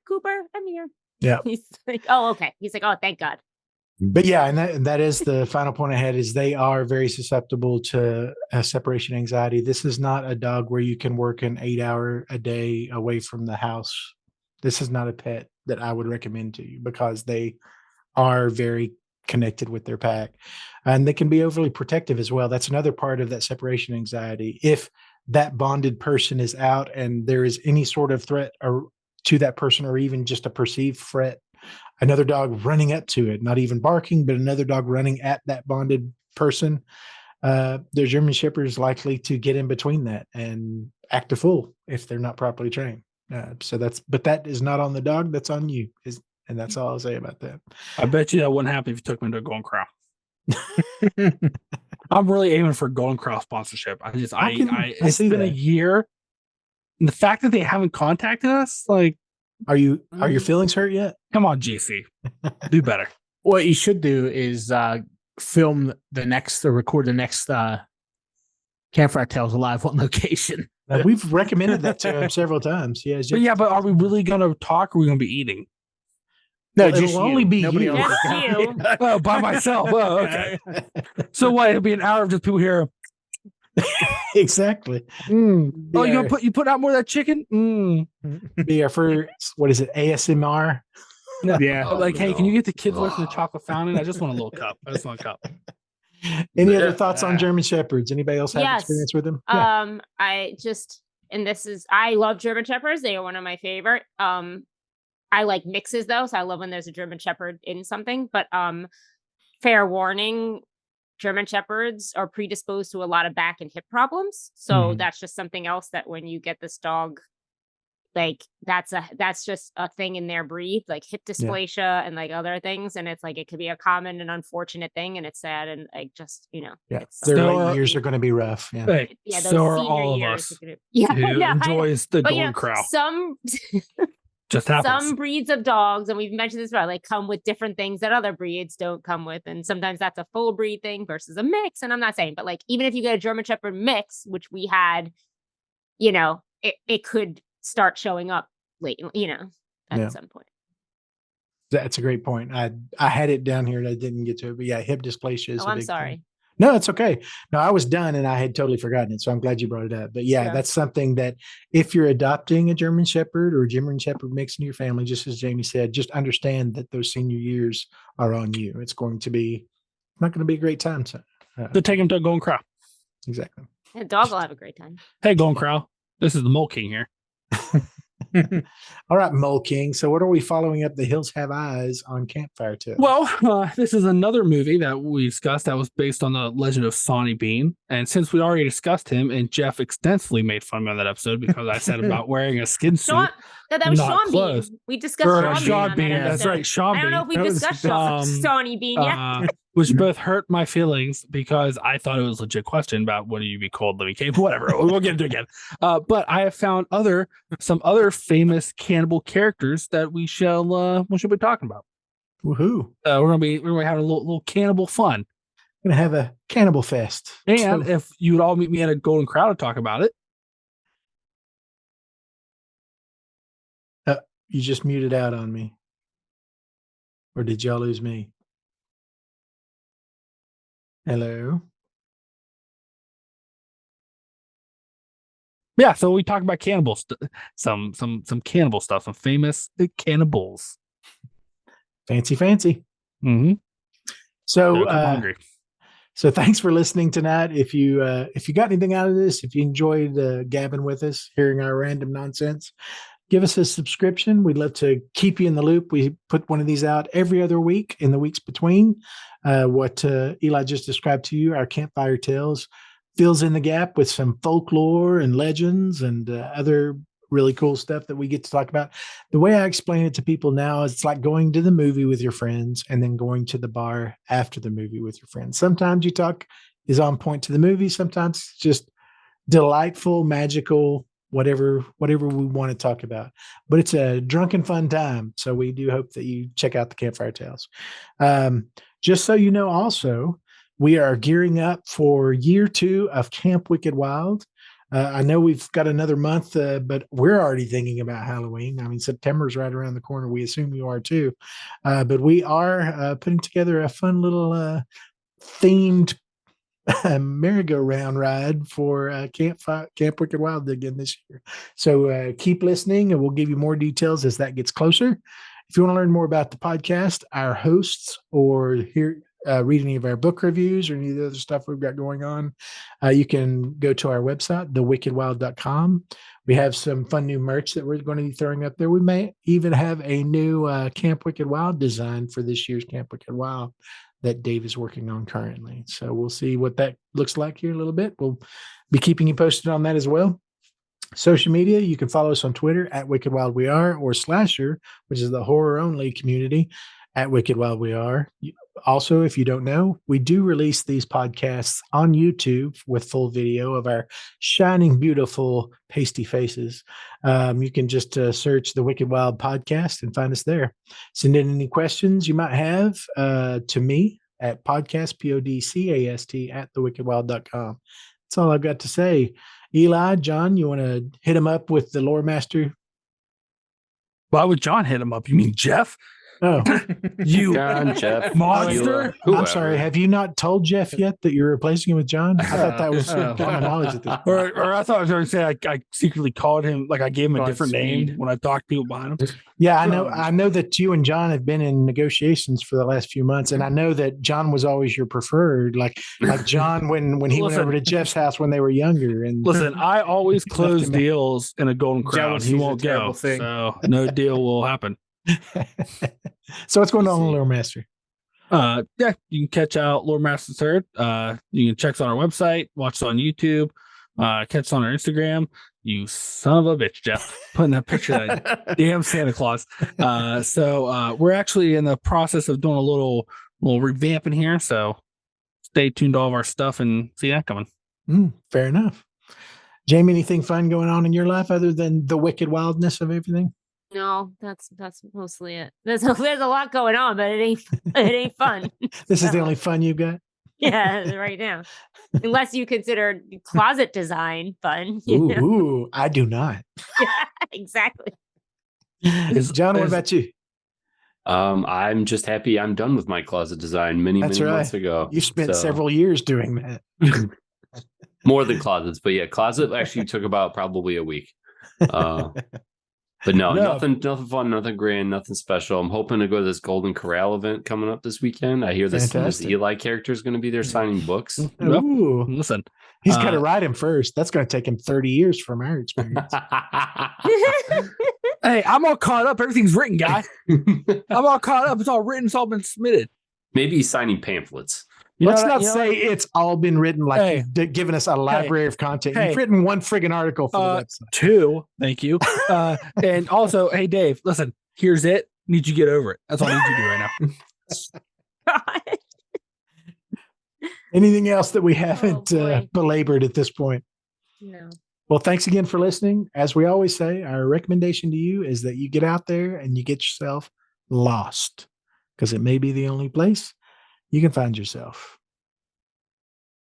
Cooper, I'm here. Yeah. He's like, oh okay. He's like, oh thank God. But yeah, and that is the final point I had, is they are very susceptible to separation anxiety. This is not a dog where you can work an 8-hour a day away from the house. This is not a pet that I would recommend to you because they are very connected with their pack, and they can be overly protective as well. That's another part of that separation anxiety. If that bonded person is out and there is any sort of threat to that person, or even just a perceived threat, another dog running up to it, not even barking, but another dog running at that bonded person, the German Shepherd is likely to get in between that and act a fool if they're not properly trained. But that is not on the dog, that's on you. And that's all I'll say about that. I bet you that wouldn't happen if you took me to a Golden Crow. I'm really aiming for Golden Crow sponsorship. It's been a year. And the fact that they haven't contacted us, like, are your feelings hurt yet? Come on, GC, do better. What you should do is record the next Campfire Tales live on location. We've recommended that to him several times. Yeah, but are we really gonna talk, or are we gonna be eating? No, it'll only be Nobody you. else. You. Oh, by myself. Oh, okay. So what? It'll be an hour of just people here. Exactly. Oh, you put out more of that chicken? Be our first, what is it, ASMR? Yeah. Hey, can you get the kids away from the chocolate fountain? I just want a little cup. Any other thoughts on German Shepherds? Anybody else have experience with them? I love German Shepherds. They are one of my favorite. I like mixes though, so I love when there's a German Shepherd in something. But fair warning, German Shepherds are predisposed to a lot of back and hip problems. So that's just something else that when you get this dog, like that's just a thing in their breed, like hip dysplasia and like other things. And it's like, it could be a common and unfortunate thing. And it's sad. And like, just, their late years are going to be rough. Yeah. Hey, those so are senior all of years us. who Enjoys the but, Golden Crow. Some just happens. Some breeds of dogs, and we've mentioned this before, like come with different things that other breeds don't come with. And sometimes that's a full breed thing versus a mix. And I'm not saying, but like, even if you get a German Shepherd mix, which we had, it could start showing up late, at some point. That's a great point. I had it down here and I didn't get to it, but hip dysplasia is I'm sorry. thing. No, it's okay. No, I was done and I had totally forgotten it. So I'm glad you brought it up. But yeah, that's something that if you're adopting a German Shepherd or a German Shepherd mix into your family, just as Jamie said, just understand that those senior years are on you. It's going to be not going to be a great time. So take him to Golden Crow. Exactly. The dog will have a great time. Hey, Golden Crow. This is the Mole King here. All right, Mole King. So what are we following up The Hills Have Eyes on Campfire Tales? Well, this is another movie that we discussed that was based on the legend of Sonny Bean. And since we already discussed him, and Jeff extensively made fun of me on that episode because I said about wearing a skin suit. That was not Sean clothes. Bean. We discussed Sean Bean. on that That's episode. right, Sean Bean. I don't know if we That was- discussed Sonny Bean yet. Which both hurt my feelings because I thought it was a legit question about what do you be called, Lemmy Cave, whatever. We'll get into it again. But I have found some other famous cannibal characters that we should be talking about. Woohoo! We're gonna be having a little cannibal fun. Gonna have a cannibal fest. And So- if you would all meet me at a Golden Crow to talk about it. You just muted out on me. Or did y'all lose me? Hello? Yeah, so we talk about cannibals, some cannibal stuff, some famous cannibals. Fancy. Mm-hmm. So, I'm hungry. so thanks for listening tonight. If you got anything out of this, if you enjoyed gabbing with us, hearing our random nonsense, give us a subscription. We'd love to keep you in the loop. We put one of these out every other week in the weeks between. What Eli just described to you, our Campfire Tales, fills in the gap with some folklore and legends and other really cool stuff that we get to talk about. The way I explain it to people now is it's like going to the movie with your friends and then going to the bar after the movie with your friends. Sometimes you talk is on point to the movie. Sometimes it's just delightful, magical, whatever we want to talk about. But it's a drunken fun time. So we do hope that you check out the Campfire Tales. Just so you know, also, we are gearing up for year 2 of Camp Wicked Wild. I know we've got another month, but we're already thinking about Halloween. I mean, September's right around the corner. We assume you are too. But we are putting together a fun little themed merry-go-round ride for Camp Wicked Wild again this year. So keep listening and we'll give you more details as that gets closer. If you want to learn more about the podcast, our hosts, or read any of our book reviews or any of the other stuff we've got going on, you can go to our website, thewickedwild.com. We have some fun new merch that we're going to be throwing up there. We may even have a new Camp Wicked Wild design for this year's Camp Wicked Wild that Dave is working on currently. So we'll see what that looks like here in a little bit. We'll be keeping you posted on that as well. Social media, you can follow us on Twitter at Wicked Wild We Are, or Slasher, which is the horror only community, at Wicked Wild We Are. Also, if you don't know, we do release these podcasts on YouTube with full video of our shining, beautiful, pasty faces. You can just search the Wicked Wild podcast and find us there. Send in any questions you might have to me at podcast, podcast, at thewickedwild.com. That's all I've got to say. Eli, John, you want to hit him up with the lore master? Why would John hit him up? You mean Jeff? Oh, You John, Jeff, monster. Sheila, I'm sorry. Have you not told Jeff yet that you're replacing him with John? I thought that was common knowledge at this point. Or I thought I was going to say I secretly called him, like I gave him a different name Godspeed. when I talked to people behind him. Yeah, I know that you and John have been in negotiations for the last few months, and I know that John was always your preferred. Like John when he went Listen. over to Jeff's house when they were younger. And Listen, I always close Left him out. deals in a Golden Crown. Jealousy He is a won't terrible go, thing. so no deal will happen. So what's going on, Lore Master? Yeah, you can catch out Lord Master's Third. You can check us on our website, watch us on YouTube, catch us on our Instagram. You son of a bitch, Jeff, putting that picture of that damn Santa Claus. So we're actually in the process of doing a little revamping here. So stay tuned to all of our stuff and see that coming. Fair enough. Jamie, anything fun going on in your life other than the wicked wildness of everything? No, that's mostly it. There's a lot going on, but it ain't fun. This is the only fun you've got? Yeah, right now. Unless you consider closet design fun. You know? Ooh, I do not. Yeah, exactly. John, what about you? I'm just happy I'm done with my closet design many months ago. You spent So- several years doing that. More than closets, but yeah, closet actually took about probably a week. But no, nothing fun, nothing grand, nothing special. I'm hoping to go to this Golden Corral event coming up this weekend. I hear this Eli character is going to be there signing books. Ooh. Listen, He's got to write him first. That's going to take him 30 years from our experience. hey, I'm all caught up. Everything's written, guy. I'm all caught up. It's all written. It's all been submitted. Maybe he's signing pamphlets. Let's not say it's all been written like you've given us a library of content. You've written one friggin' article for the website. 2, thank you. And also, hey, Dave, listen, here's it. Need you to get over it. That's all I need you to do right now. God. Anything else that we haven't belabored at this point? No. Well, thanks again for listening. As we always say, our recommendation to you is that you get out there and you get yourself lost, because it may be the only place you can find yourself.